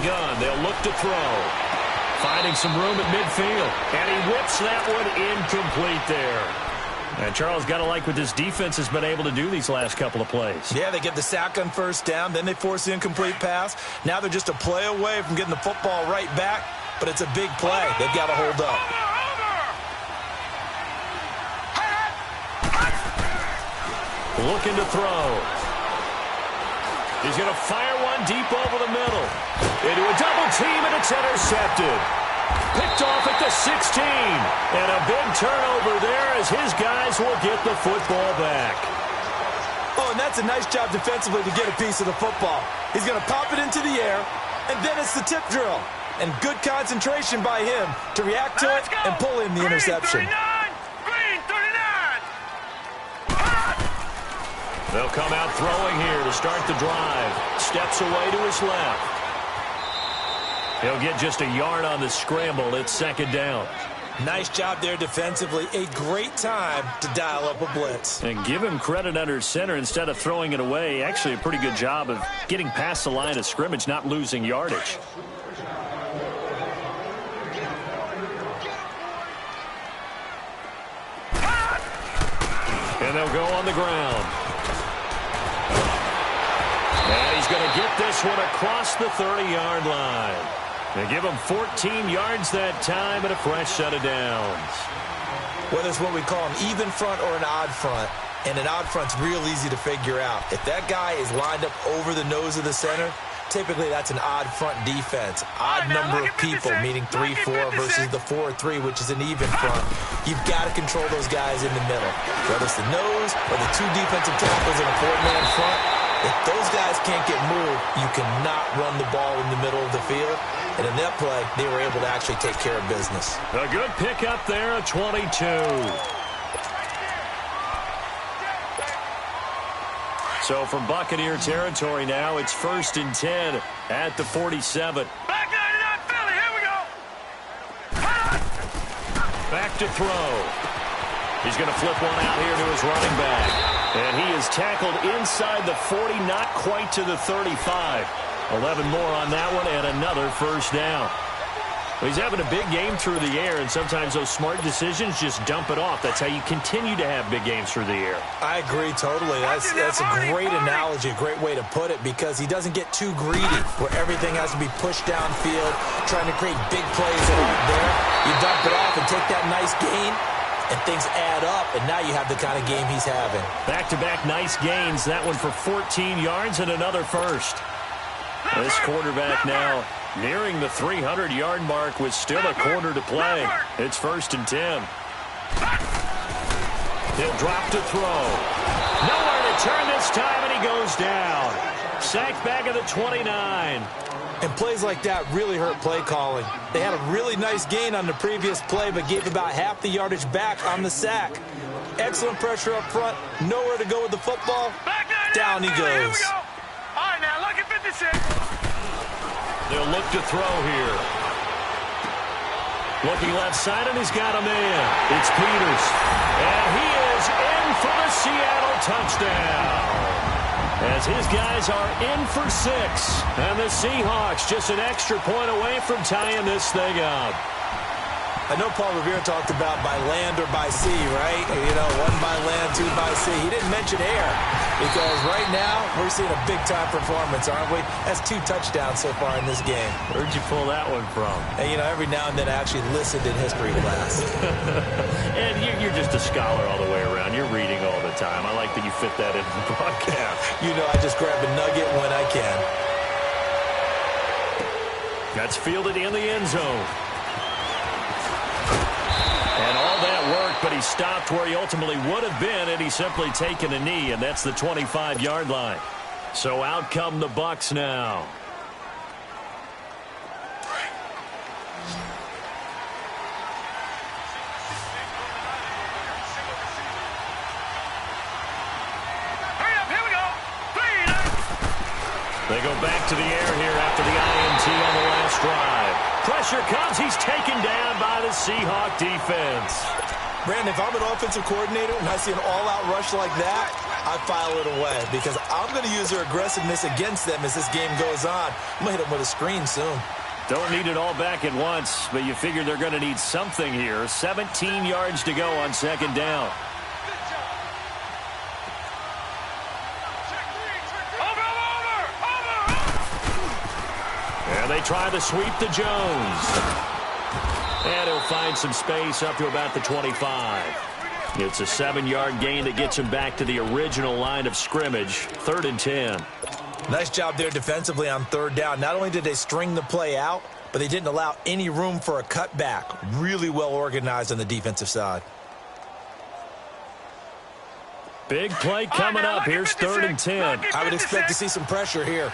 Gun. They'll look to throw. Finding some room at midfield. And he whips that one incomplete there. And Charles, got to like what this defense has been able to do these last couple of plays. Yeah, they get the sack on first down, then they force the incomplete pass. Now they're just a play away from getting the football right back, but it's a big play. They've got to hold up. Looking to throw. He's going to fire one deep over the middle. Into a double team, and it's intercepted. Picked off at the 16. And a big turnover there as his guys will get the football back. Oh, and that's a nice job defensively to get a piece of the football. He's going to pop it into the air, and then it's the tip drill. And good concentration by him to react to it and pull in the interception. They'll come out throwing here to start the drive. Steps away to his left. He'll get just a yard on the scramble. It's 2nd down. Nice job there defensively. A great time to dial up a blitz. And give him credit under center instead of throwing it away. Actually, a pretty good job of getting past the line of scrimmage, not losing yardage. And they'll go on the ground. And he's going to get this one across the 30-yard line. They give him 14 yards that time and a fresh set of downs. Whether it's what we call an even front or an odd front, and an odd front's real easy to figure out. If that guy is lined up over the nose of the center, typically that's an odd front defense. Odd number of people, meaning 3-4 versus the 4-3, which is an even front. You've got to control those guys in the middle. Whether it's the nose or the 2 defensive tackles in a 4-man front, if those guys can't get moved, you cannot run the ball in the middle of the field. And in that play, they were able to actually take care of business. A good pickup there at 22. So from Buccaneer territory now, it's 1st and 10 at the 47. Back 99 Philly, here we go. Back to throw. He's going to flip one out here to his running back. And he is tackled inside the 40, not quite to the 35. 11 more on that one, and another first down. He's having a big game through the air, and sometimes those smart decisions just dump it off. That's how you continue to have big games through the air. I agree totally. That's a great analogy, a great way to put it, because he doesn't get too greedy where everything has to be pushed downfield, trying to create big plays that aren't there. You dump it off and take that nice gain, and things add up, and now you have the kind of game he's having. Back-to-back nice gains, that one for 14 yards and another first. This quarterback now nearing the 300-yard mark with still a quarter to play. It's 1st and 10. He'll drop to throw. Nowhere to turn this time, and he goes down. Sacked back at the 29. And plays like that really hurt play calling. They had a really nice gain on the previous play, but gave about half the yardage back on the sack. Excellent pressure up front. Nowhere to go with the football. Down he goes. All right, now, look at 56. They'll look to throw here. Looking left side, and he's got a man. It's Peters. And he is in for the Seattle touchdown. As his guys are in for 6. And the Seahawks just an extra point away from tying this thing up. I know Paul Revere talked about by land or by sea, right? You know, 1 by land, 2 by sea. He didn't mention air because right now we're seeing a big-time performance, aren't we? That's 2 touchdowns so far in this game. Where'd you pull that one from? And, you know, every now and then I actually listened in history class. And you're just a scholar all the way around. You're reading all the time. I like that you fit that into the broadcast. You know, I just grab a nugget when I can. That's fielded in the end zone. And all that worked, but he stopped where he ultimately would have been had he simply taken a knee, and that's the 25-yard line. So out come the Bucs now. They go back to the air here after the INT on the last drive. Pressure comes. He's taken down by the Seahawk defense. Brandon, if I'm an offensive coordinator and I see an all-out rush like that, I file it away because I'm going to use their aggressiveness against them as this game goes on. I'm going to hit them with a screen soon. Don't need it all back at once, but you figure they're going to need something here. 17 yards to go on 2nd down. And they try to sweep to Jones. And he'll find some space up to about the 25. It's a 7-yard gain that gets him back to the original line of scrimmage. 3rd and 10. Nice job there defensively on 3rd down. Not only did they string the play out, but they didn't allow any room for a cutback. Really well organized on the defensive side. Big play coming up. Here's 3rd and 10. I would expect to see some pressure here.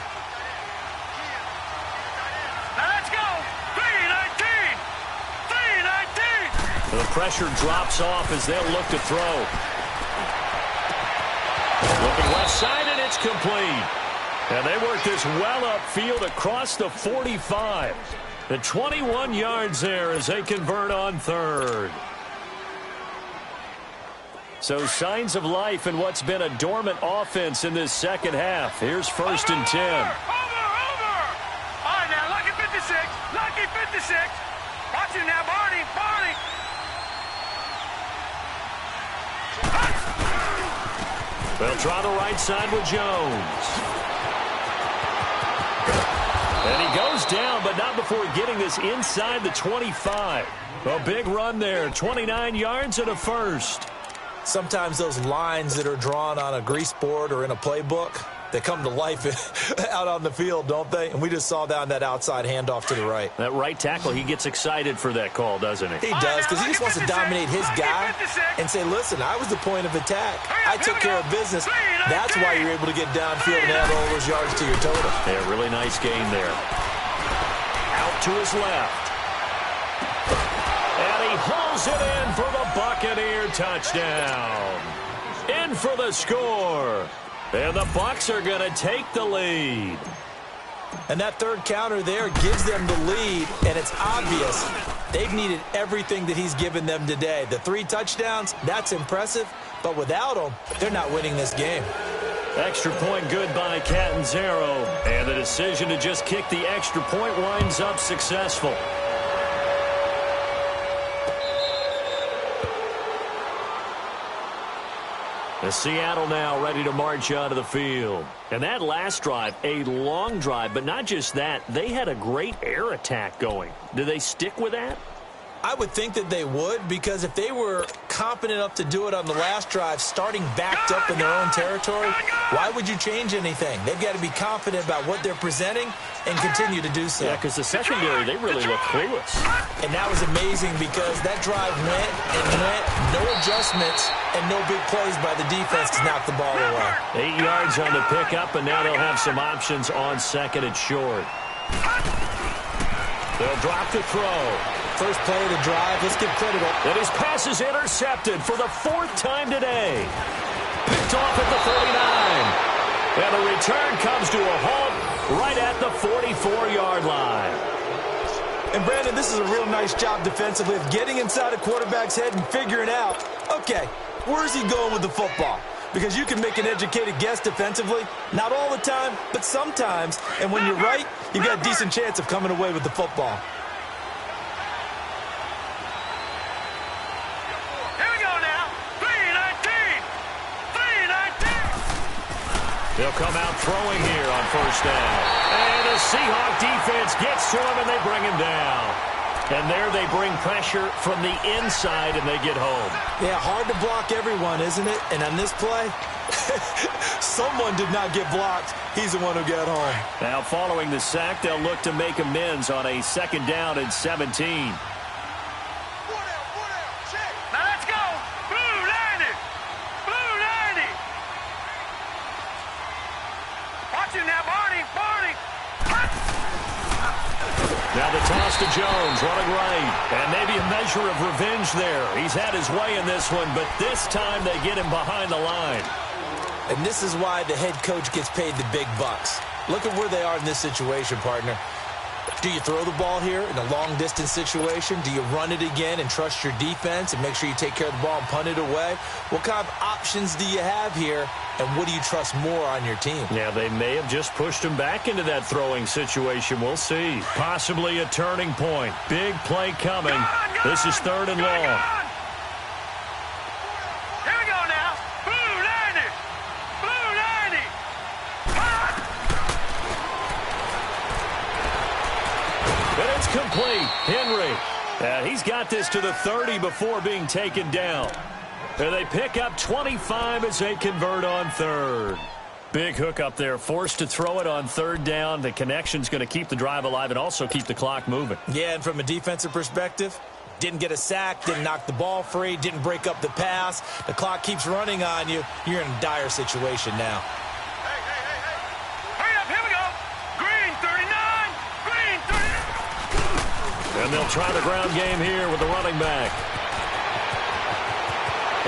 The pressure drops off as they'll look to throw. Looking left side, and it's complete. And they work this well upfield across the 45. The 21 yards there as they convert on 3rd. So signs of life in what's been a dormant offense in this 2nd half. Here's 1st and 10. Over! All right, now, lucky 56. Lucky 56. Watch him now, Barney. They'll try the right side with Jones. And he goes down, but not before getting this inside the 25. A big run there, 29 yards and a first. Sometimes those lines that are drawn on a grease board or in a playbook, they come to life out on the field, don't they? And we just saw that on that outside handoff to the right. That right tackle, he gets excited for that call, doesn't he? He does, because he just wants to dominate his guy and say, listen, I was the point of attack. I took care of business. That's why you're able to get downfield and add all those yards to your total. Yeah, really nice game there. Out to his left. And he hauls it in for the Buccaneer touchdown. In for the score. And the Bucs are going to take the lead. And that 3rd counter there gives them the lead, and it's obvious they've needed everything that he's given them today. The 3 touchdowns, that's impressive, but without him, they're not winning this game. Extra point good by Catanzaro, and the decision to just kick the extra point winds up successful. The Seattle now ready to march onto the field. And that last drive, a long drive, but not just that, they had a great air attack going. Do they stick with that? I would think that they would, because if they were confident enough to do it on the last drive, starting backed up in their own territory, why would you change anything? They've got to be confident about what they're presenting and continue to do so. Yeah, because the secondary, they really look clueless. And that was amazing because that drive went and went, no adjustments, and no big plays by the defense to knock the ball away. 8 yards on the pickup, and now they'll have some options on second and short. They'll drop the throw. First play of the drive, let's give credit. And his pass is intercepted for the 4th time today. Picked off at the 39. And the return comes to a halt right at the 44-yard line. And, Brandon, this is a real nice job defensively of getting inside a quarterback's head and figuring out, okay, where's he going with the football? Because you can make an educated guess defensively, not all the time, but sometimes. And when you're right, you've got a decent chance of coming away with the football. They'll come out throwing here on first down. And the Seahawk defense gets to him, and they bring him down. And there they bring pressure from the inside, and they get home. Yeah, hard to block everyone, isn't it? And on this play, someone did not get blocked. He's the one who got home. Now, following the sack, they'll look to make amends on a 2nd down and 17. Now the toss to Jones, running right. And maybe a measure of revenge there. He's had his way in this one, but this time they get him behind the line. And this is why the head coach gets paid the big bucks. Look at where they are in this situation, partner. Do you throw the ball here in a long-distance situation? Do you run it again and trust your defense and make sure you take care of the ball and punt it away? What kind of options do you have here, and what do you trust more on your team? Yeah, they may have just pushed him back into that throwing situation. We'll see. Possibly a turning point. Big play coming. This is 3rd and long. Here we go now. Blue 90. Blue 90. And it's complete. Henry. He's got this to the 30 before being taken down. And they pick up 25 as they convert on 3rd. Big hook up there. Forced to throw it on 3rd down. The connection's going to keep the drive alive and also keep the clock moving. Yeah, and from a defensive perspective, didn't get a sack, didn't knock the ball free, didn't break up the pass. The clock keeps running on you. You're in a dire situation now. Hurry up, here we go. Green 39. Green 39. And they'll try the ground game here with the running back.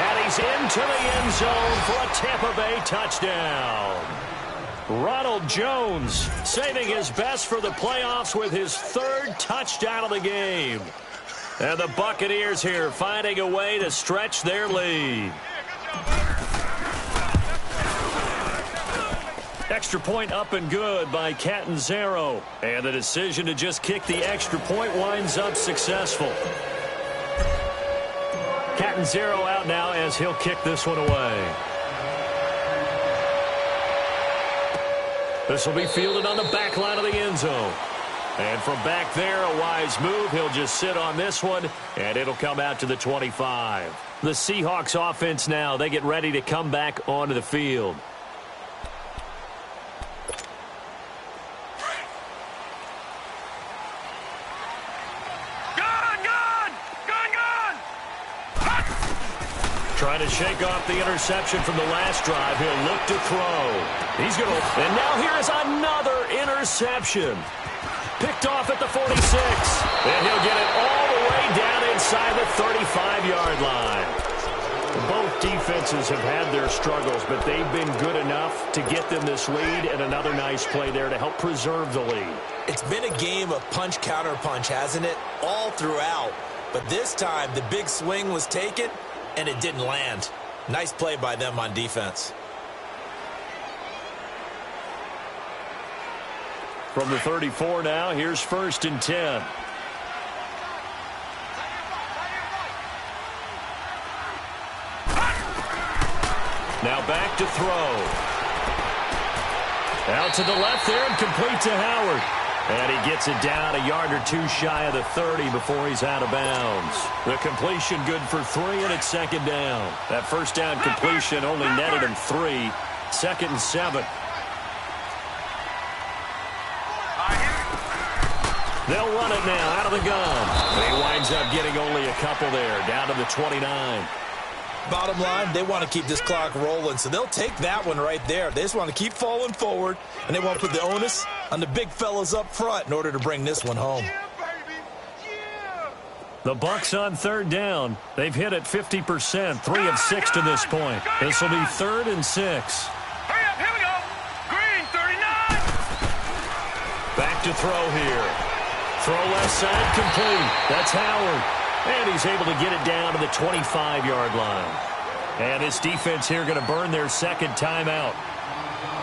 And he's into the end zone for a Tampa Bay touchdown. Ronald Jones saving his best for the playoffs with his 3rd touchdown of the game. And the Buccaneers here finding a way to stretch their lead. Extra point up and good by Catanzaro. And the decision to just kick the extra point winds up successful. Catanzaro out now as he'll kick this one away. This will be fielded on the back line of the end zone. And from back there, a wise move. He'll just sit on this one, and it'll come out to the 25. The Seahawks offense now, they get ready to come back onto the field. Trying to shake off the interception from the last drive. He'll look to throw. He's going to... And now here's another interception. Picked off at the 46. And he'll get it all the way down inside the 35-yard line. Both defenses have had their struggles, but they've been good enough to get them this lead, and another nice play there to help preserve the lead. It's been a game of punch-counter-punch, hasn't it? All throughout. But this time, the big swing was taken, and it didn't land. Nice play by them on defense. From the 34 now, here's 1st and 10. Now back to throw. Out to the left there and complete to Howard. And he gets it down a yard or two shy of the 30 before he's out of bounds. The completion good for 3, and it's second down. That first down completion only netted him 3. Second and 7. They'll run it now out of the gun. And he winds up getting only a couple there, down to the 29. Bottom line, they want to keep this clock rolling, so they'll take that one right there. They just want to keep falling forward, and they want to put the onus on the big fellas up front in order to bring this one home. The Bucs on third down. They've hit it 50%, 3 of 6 to this point. This will be 3rd and 6. Hurry up, here we go. Green, 39. Back to throw here. Throw left side complete. That's Howard. And he's able to get it down to the 25-yard line. And this defense here going to burn their second timeout.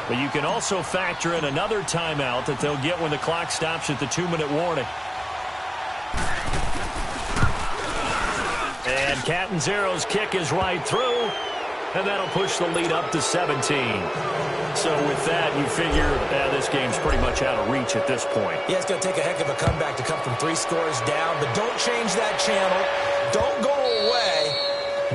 But you can also factor in another timeout that they'll get when the clock stops at the 2-minute warning. And Catanzaro's kick is right through. And that'll push the lead up to 17. So with that, you figure this game's pretty much out of reach at this point. Yeah, it's going to take a heck of a comeback to come from 3 scores down. But don't change that channel. Don't go away.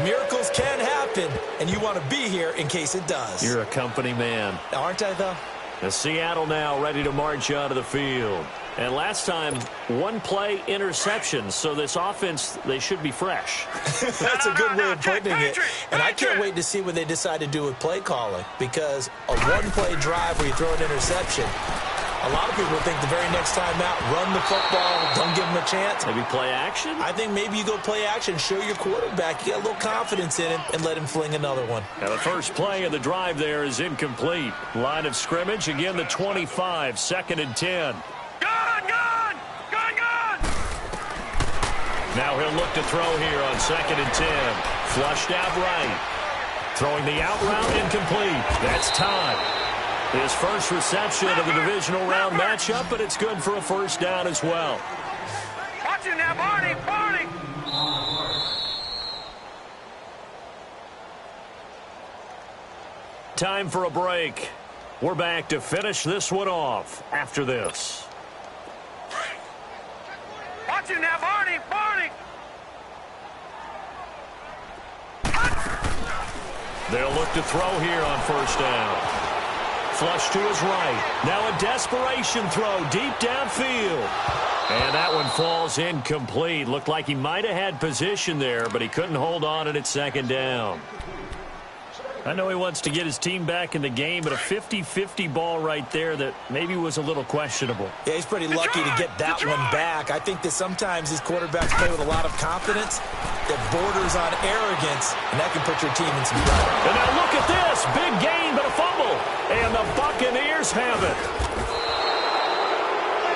Miracles can happen, and you want to be here in case it does. You're a company man. Aren't I, though? The Seattle now ready to march out of the field. And last time, 1-play interception. So this offense, they should be fresh. That's a good way of putting it. And I can't wait to see what they decide to do with play calling. Because a 1-play drive where you throw an interception, a lot of people think the very next time out, run the football, don't give them a chance. Maybe play action? I think maybe you go play action, show your quarterback, you got a little confidence in him, and let him fling another one. Now the first play of the drive there is incomplete. Line of scrimmage, again the 25, 2nd and 10. Now he'll look to throw here on 2nd and 10. Flushed out right. Throwing the out route incomplete. That's time. His first reception of the divisional round matchup, but it's good for a first down as well. Watch it now, Barney, Barney. Time for a break. We're back to finish this one off after this. Watch it now, Barney, Barney. They'll look to throw here on first down. Flush to his right. Now a desperation throw deep downfield. And that one falls incomplete. Looked like he might have had position there, but he couldn't hold on at 2nd down. I know he wants to get his team back in the game, but a 50-50 ball right there that maybe was a little questionable. Yeah, he's pretty lucky to get that one back. I think that sometimes these quarterbacks play with a lot of confidence that borders on arrogance, and that can put your team in some trouble. And now look at this. Big gain, but a fumble. And the Buccaneers have it.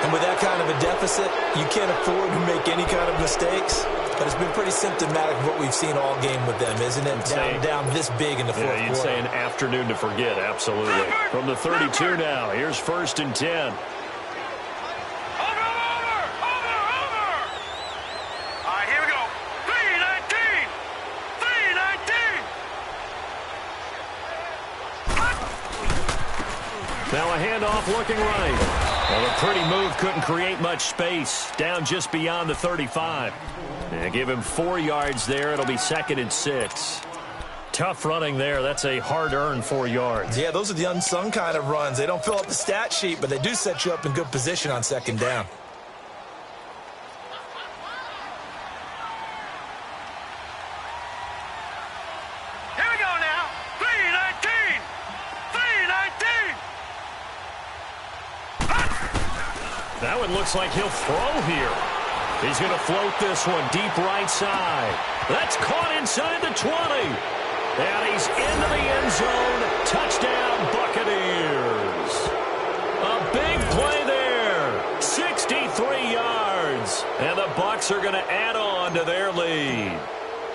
And with that kind of a deficit, you can't afford to make any kind of mistakes. But it's been pretty symptomatic of what we've seen all game with them, isn't it? Down this big in the fourth quarter. You'd say an afternoon to forget, absolutely. From the 32 now, here's 1st and 10. Over. All right, here we go. 3-19. Now a handoff looking right. Well, a pretty move couldn't create much space. Down just beyond the 35. And give him 4 yards there. It'll be 2nd and 6. Tough running there. That's a hard-earned 4 yards. Yeah, those are the unsung kind of runs. They don't fill up the stat sheet, but they do set you up in good position on 2nd down. Here we go now. 3-19. That one looks like he'll throw here. He's going to float this one deep right side. That's caught inside the 20. And he's into the end zone. Touchdown, Buccaneers. A big play there. 63 yards. And the Bucs are going to add on to their lead.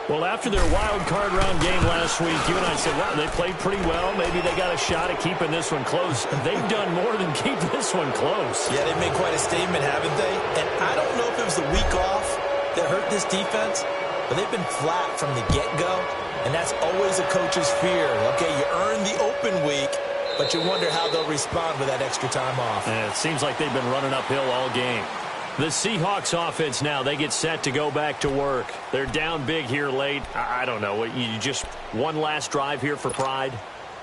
Well, after their wild card round game last week, you and I said, wow, they played pretty well. Maybe they got a shot at keeping this one close. They've done more than keep this one close. Yeah, they've made quite a statement, haven't they? And I don't know if it was the week off that hurt this defense, but they've been flat from the get-go, and that's always a coach's fear. Okay, you earn the open week, but you wonder how they'll respond with that extra time off. And it seems like they've been running uphill all game. The Seahawks offense now, they get set to go back to work. They're down big here late. I don't know. You just one last drive here for pride?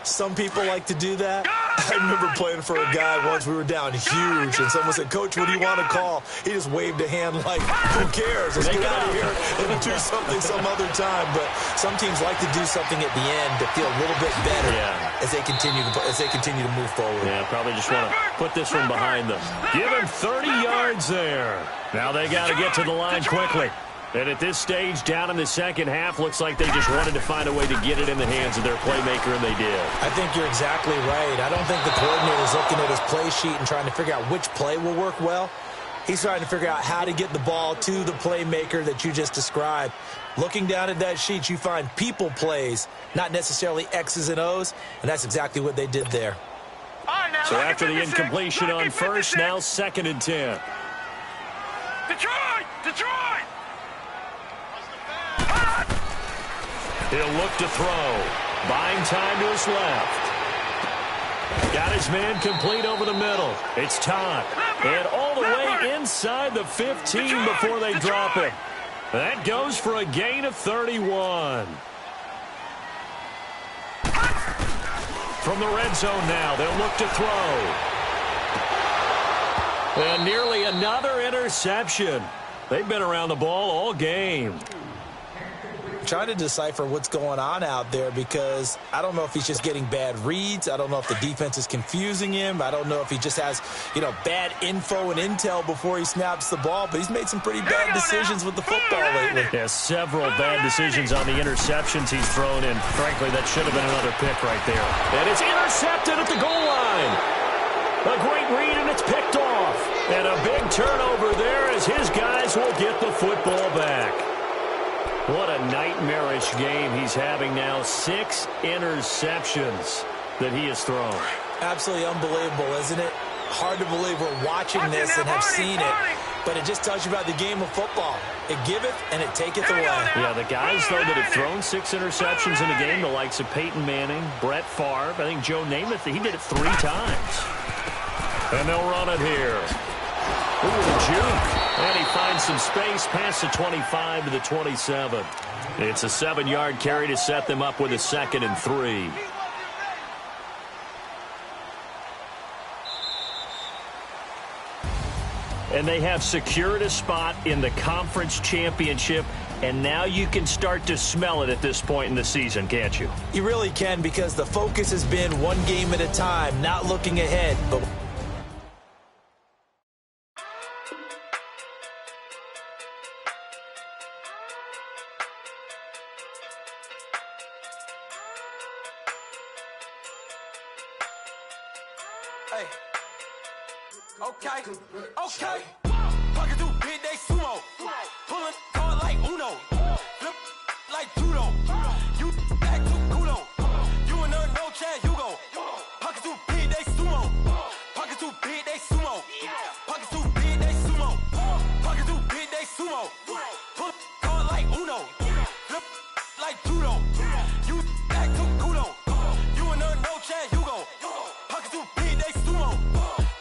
Some people like to do that. I remember playing for a guy once. We were down huge, and someone said, "Coach, what do you want to call?" He just waved a hand like, "Who cares? Let's get out of here and do something some other time." But some teams like to do something at the end to feel a little bit better as they continue to move forward. Yeah, probably just want to put this one behind them. Give him 30 yards there. Now they got to get to the line quickly. And at this stage, down in the second half, looks like they just wanted to find a way to get it in the hands of their playmaker, and they did. I think you're exactly right. I don't think the coordinator is looking at his play sheet and trying to figure out which play will work well. He's trying to figure out how to get the ball to the playmaker that you just described. Looking down at that sheet, you find people plays, not necessarily X's and O's, and that's exactly what they did there. So after the incompletion on first, now 2nd and 10. Detroit! He'll look to throw. Buying time to his left. Got his man complete over the middle. It's Todd. And all the way inside the 15 before they drop it. That goes for a gain of 31. From the red zone now, they'll look to throw. And nearly another interception. They've been around the ball all game. Trying to decipher what's going on out there because I don't know if he's just getting bad reads. I don't know if the defense is confusing him. I don't know if he just has, bad info and intel before he snaps the ball. But he's made some pretty bad decisions with the football lately. Yeah, several bad decisions on the interceptions he's thrown in. Frankly, that should have been another pick right there. And it's intercepted at the goal line. A great read, and it's picked off. And a big turnover there as his guys will get the football back. What a nightmarish game he's having now. 6 interceptions that he has thrown. Absolutely unbelievable, isn't it? Hard to believe we're watching this and have seen it, but it just tells you about the game of football. It giveth and it taketh away. Yeah, the guys, though, that have thrown 6 interceptions in a game, the likes of Peyton Manning, Brett Favre, I think Joe Namath, he did it 3 times. And they'll run it here. Ooh, the juke. And he finds some space past the 25 to the 27. It's a 7-yard carry to set them up with a 2nd and 3. And they have secured a spot in the conference championship, and now you can start to smell it at this point in the season, can't you? You really can, because the focus has been one game at a time, not looking ahead, but Okay. Pocket too big, they sumo. Pulling hard like Uno. Flip like judo. You back to kudo. You and her no Chad Hugo. Pocket too big, they sumo. Pocket too big, they sumo. Pocket too big, they sumo. Pocket too big, they sumo. Pull hard like Uno. Flip like judo. You back to kudo. You and her no Chad Hugo. Pocket too big, they sumo.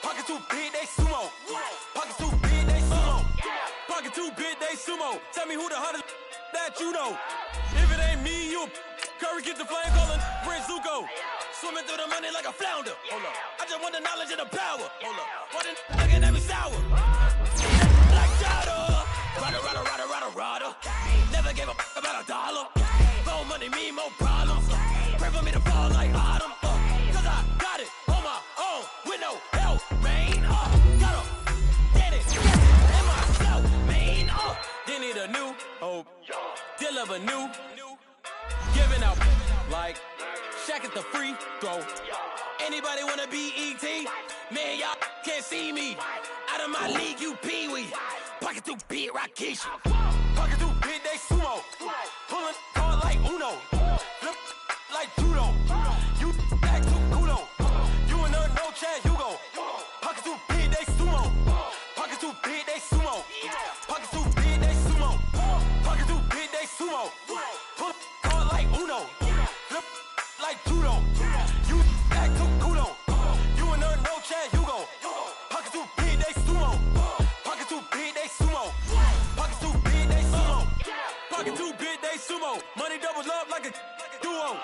Pocket too big, they sumo. Pocket too big, they sumo. Pocket too big, they sumo. Tell me who the hottest that you know. If it ain't me, you Curry get the flame calling Prince Zuko. Swimming through the money like a flounder. Hold up. I just want the knowledge and the power. Hold up. Why the looking at me sour? Like Jada. Rada. Never gave a about a dollar. More money, me, more problems. Pray for me to fall like autumn. Cause I got it on my own with no help, man. Got a daddy and myself, man. They need a new hope. Deliver new. Giving out like Shaq at the free throw. Anybody wanna be E.T.? Man, y'all can't see me. Out of my league, you pee-wee. Pocket too big, Rakishi. Pocket too big, they sumo. Pulling hard like Uno. Flip like judo. You back to kudo. You and her no Chad Hugo. Pocket too big, they sumo. Pocket too big, they sumo. Pocket too big, they sumo. Pocket too big, they sumo. double up like a duo.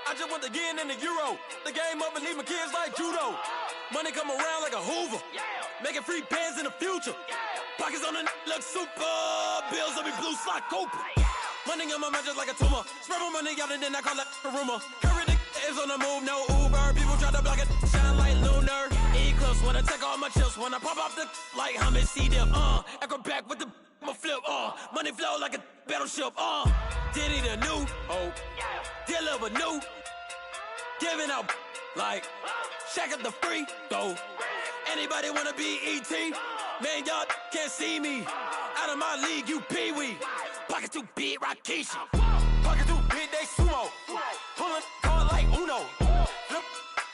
I just want the yen and the euro. The game up and leave my kids like judo. Money come around like a Hoover. Making free bands in the future. Pockets on the look super. Bills on me blue slot Cooper. Money on my mind just like a tumor. Spread my money out and then I call it a rumor. Curry the is on the move, no Uber. People try to block it, shine like lunar. Eclipse when I take all my chips. When I pop off the like Hummus C-Dip. Echo back with the flip. Money flow like a battleship. Diddy the new hope. Deliver new. Giving out like Shaq at the free throw. Anybody wanna be E.T.? Man, y'all can't see me. Out of my league, you pee-wee. Pocket too big, Rakishi. Pocket too big, they sumo. Pulling card like Uno. Flip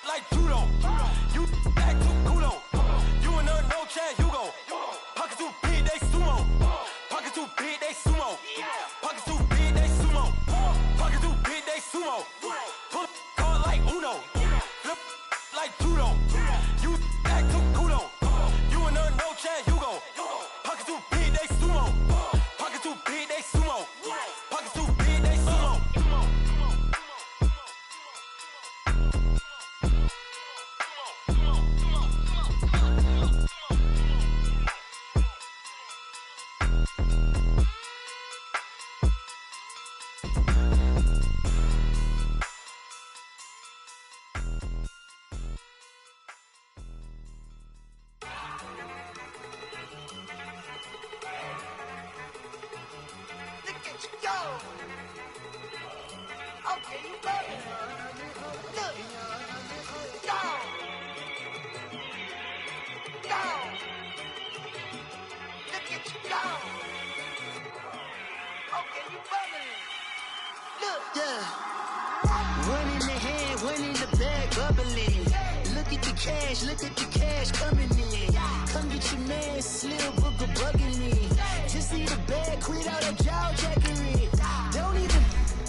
like judo. You act too kudo. You and her, no chance, you go. Pocket too big, they sumo. Pocket too big, they sumo. Pocket too big, they sumo. Pocket too big, they sumo. Pull card like Uno. Flip like judo. You act too kudo. You and her, no chance, you go. Pocket too big, they sumo. Pocket too big, they sumo. Pocket too big, they sumo. Look at the cash coming in. Come get your man, Slim Booker bugging me. Just need a bag, quit all that jaw jackery. Don't even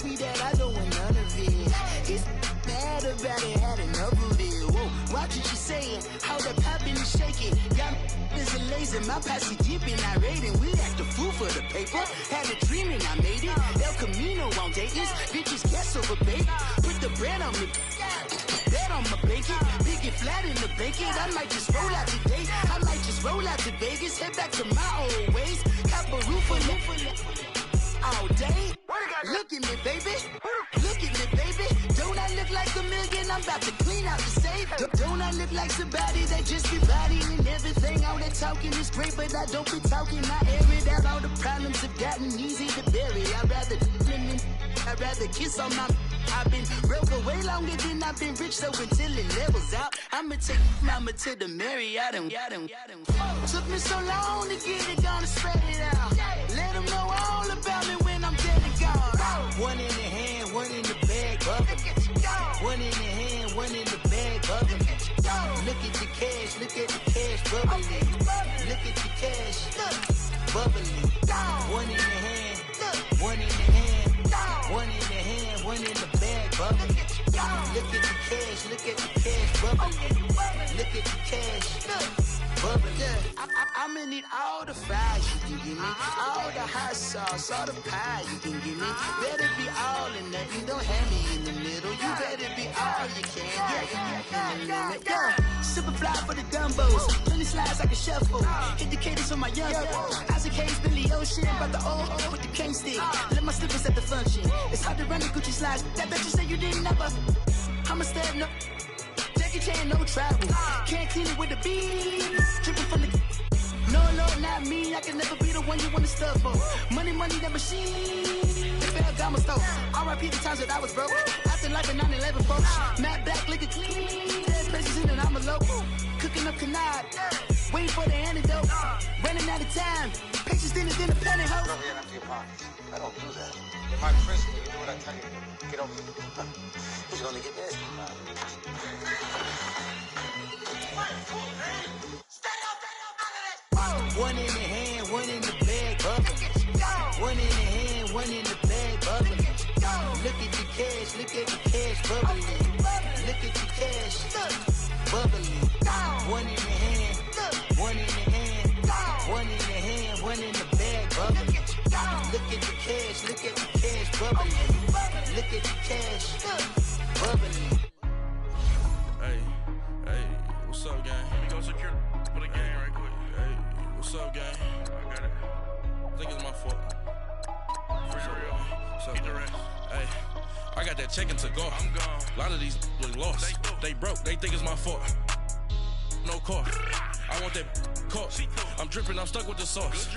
me that, I don't want none of it. It's bad about it, had enough of it. Whoa, watch what you saying, how that poppin' and shaking. Got is a laser, my posse dipping, I raiding. We act a fool for the paper. Had a dream and I made it. El Camino on Dayton's, bitches guess over bait. Put the bread on me. Bet on my bacon, big and flat in the bacon. I might just roll out today. I might just roll out to Vegas, head back to my old ways. Cop a roof all day. Look at me, baby. Look at me, baby. Don't I look like a million? I'm about to clean out the safe. Don't I look like somebody that just be bodying everything? All that talking is great, but I don't be talking. I air it out. All the problems have gotten easy to bury. I'd rather kiss on my. I've been broke way longer than I've been rich, so until it levels out, I'ma take mama to the Marriott and took me so long to get it, gonna spread it out. Let them know all about me when I'm dead and gone. One in the hand, one in the bag, bubbling. One in the hand, one in the bag, bubbling. Look at the cash, bubbling. Look at the cash, bubbling. One in the hand, one in the hand, one in the hand, one in the bag, bubbling. Look at the cash, bubbling. Look at the cash, bubbling. I'ma need all the fries you can give me, all the hot sauce, all the pie you can give me. Better be all or nothing, don't have me in the middle. You better be all you can. Yeah. Super fly for the dumbos, plenty slides like a shuffle. Hit the cadence on my young Isaac Hayes, Billy Ocean, but the old with the cane stick. Let my slippers at the function. It's hard to run the Gucci slides. That bet you say you didn't never. I'ma step no. Jackie Chan, no travel. Can't clean it with the beat. Dripping from the. No, Lord, not me. I can never be the one you want to stuff for. Money, that machine. Ferragamo stove. R.I.P. the times that I was broke. After life in 9/11, folks. Matte black, liquor clean. Dead places in an envelope. Cooking up canard. Waiting for the antidote. Running out of time. Patience in the pantyhose. Rub your hand up to your pockets. I don't do that. In my prison, you do what I tell you. Get over here. Who's gonna get this? One in the hand, one in the bag, bubbling. One in the hand, one in the bag, bubbling. Look at the cash, bubbling. Look at the cash, bubbling. One in the hand, one in the hand, one in the hand, one in the bag, bubbling. Look at the cash, bubbling. I got that check into go. I'm gone. A lot of these look lost. They broke. They think it's my fault. No car. I want that car. I'm dripping. I'm stuck with the sauce.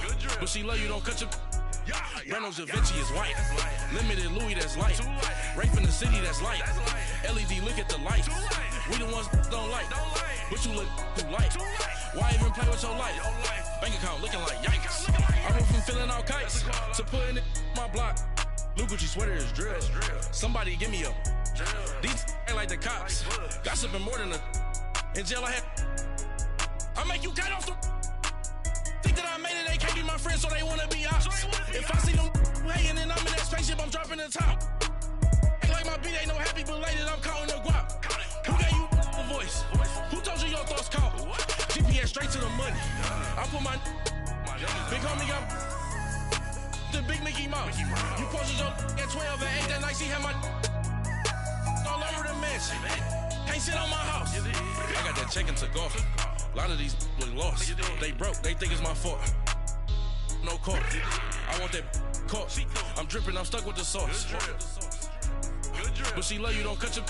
Good drip. But she love you. Don't cut your. Reynolds Da Vinci is white. Limited Louis, that's light. Rape in the city, that's light. LED, look at the light. We the ones don't like. But you look too light. Why even play with your life? Bank account looking like yikes. I went from feeling all kites to putting it in my block. Blue Gucci sweater is drill. Somebody give me a. These ain't like the cops. Gossiping more than a. In jail I had. I make you cut off the. Think that I made it, they can't be my friends, so they wanna be ops. If I see them hating and I'm in that spaceship, I'm dropping the top. Ain't like my beat, ain't no happy belated, I'm counting the guap. Who gave you a voice? Who told you your thoughts count? GPS straight to the money. I put my big homie got the big Mickey Mouse. You posted your at 12 and 8 that night, she had my all over the mansion. Can't sit on my house. I got that check into golf. A lot of these look lost. They broke, they think it's my fault. No car. I want that car. I'm dripping, I'm stuck with the sauce. But she love you, don't cut your.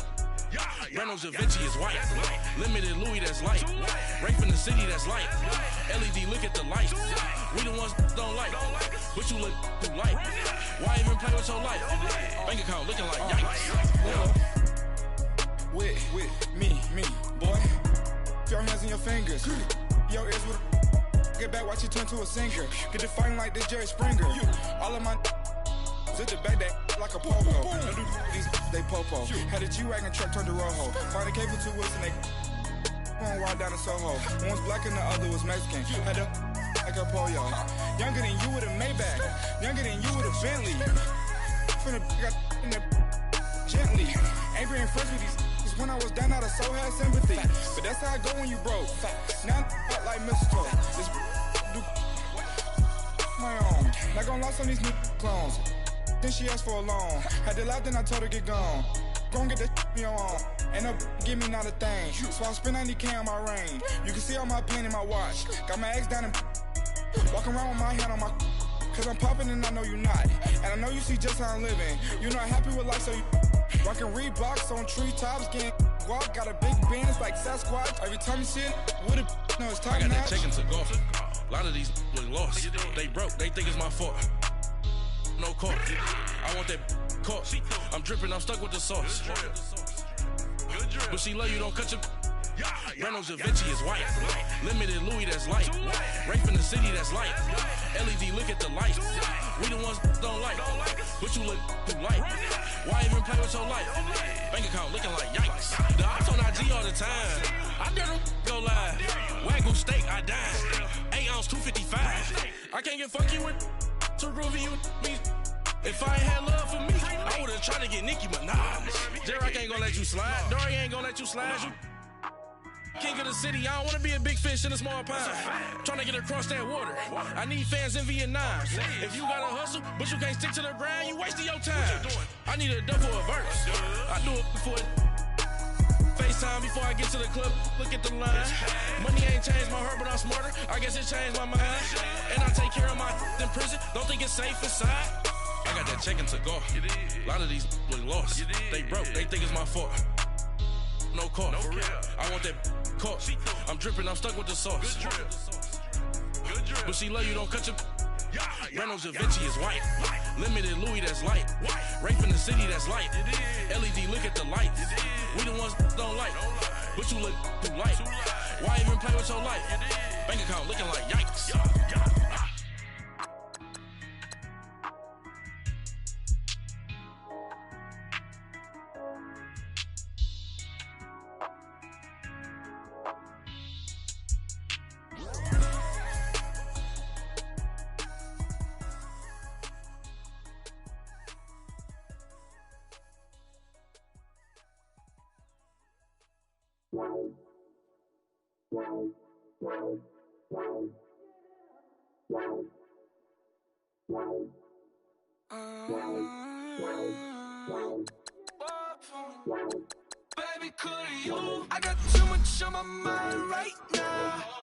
Reynolds Da Vinci is white. Limited Louis, that's light. Rape in the city, that's light. LED, look at the light. We the ones don't like. But you look too light. Why even play with your life? Bank account looking like yikes. With me, boy. Your hands and your fingers. Your ears with get back, watch you turn to a singer. Get to fighting like this Jerry Springer. All of my zip the back that like a pogo. Don't do these, they popo. Had a G-Wagon truck turned to Rojo. Find a cable 2 wheels and they going wild down in Soho. One was black and the other was Mexican. Had a like a pollo. Younger than you with a Maybach. Younger than you with a Bentley. Finna got in the gently. Angry and friends with these. When I was down, I so had sympathy. But that's how I go when you broke. Now I'm like mistletoe. This do my own. Not gonna lie on these new clones. Then she asked for a loan. Had to laugh, then I told her get gone. Gon' get that me on. Ain't no give me not a thing. So I spend 90K on my ring. You can see all my pain in my watch. Got my ex down and walking around with my hand on my. Cause I'm popping and I know you not. And I know you see just how I'm living. You're not happy with life, so you. Rockin' Reeboks on treetops, getting walk, got a big bands like Sasquatch. Every time you see it, with it, no, it's time. I got that check into golf. A lot of these look lost. They broke, they think it's my fault. No car. I want that car. I'm dripping, I'm stuck with the sauce. But she love you, don't cut your. Reynolds Da Vinci is white. Limited Louis, that's light. Rape in the city, that's light. LED, look at the light. We the ones don't like. But you look too light. Why even play with your life? Bank account looking like yikes. The ops on IG all the time. I dare them go live. Wagyu steak, I dine. 8 ounce, 255. I can't get funky with too groovy you me. If I ain't had love for me, I would've tried to get Nicki Minaj. J-Rock ain't gonna let you slide. Dory ain't gonna let you slide. You king of the city, I don't wanna be a big fish in a small pond. Tryna get across that water. I need fans in Vietnam. If you gotta hustle, but you can't stick to the grind, you wasting your time. I need a double a verse. I do it before FaceTime before I get to the club. Look at the line. Money ain't changed my heart, but I'm smarter. I guess it changed my mind. And I take care of my in prison. Don't think it's safe inside. I got that check into golf. A lot of these look lost. They broke, they think it's my fault. No car. I want that car. I'm dripping, I'm stuck with the sauce. But she love you, don't cut your. Reynolds Da Vinci is white. Limited Louis, that's light. Rape in the city, that's light. LED, look at the light. We the ones don't like. But you look too light. Why even play with your life? Bank account looking like yikes. Baby, could you? I got too much on my mind right now.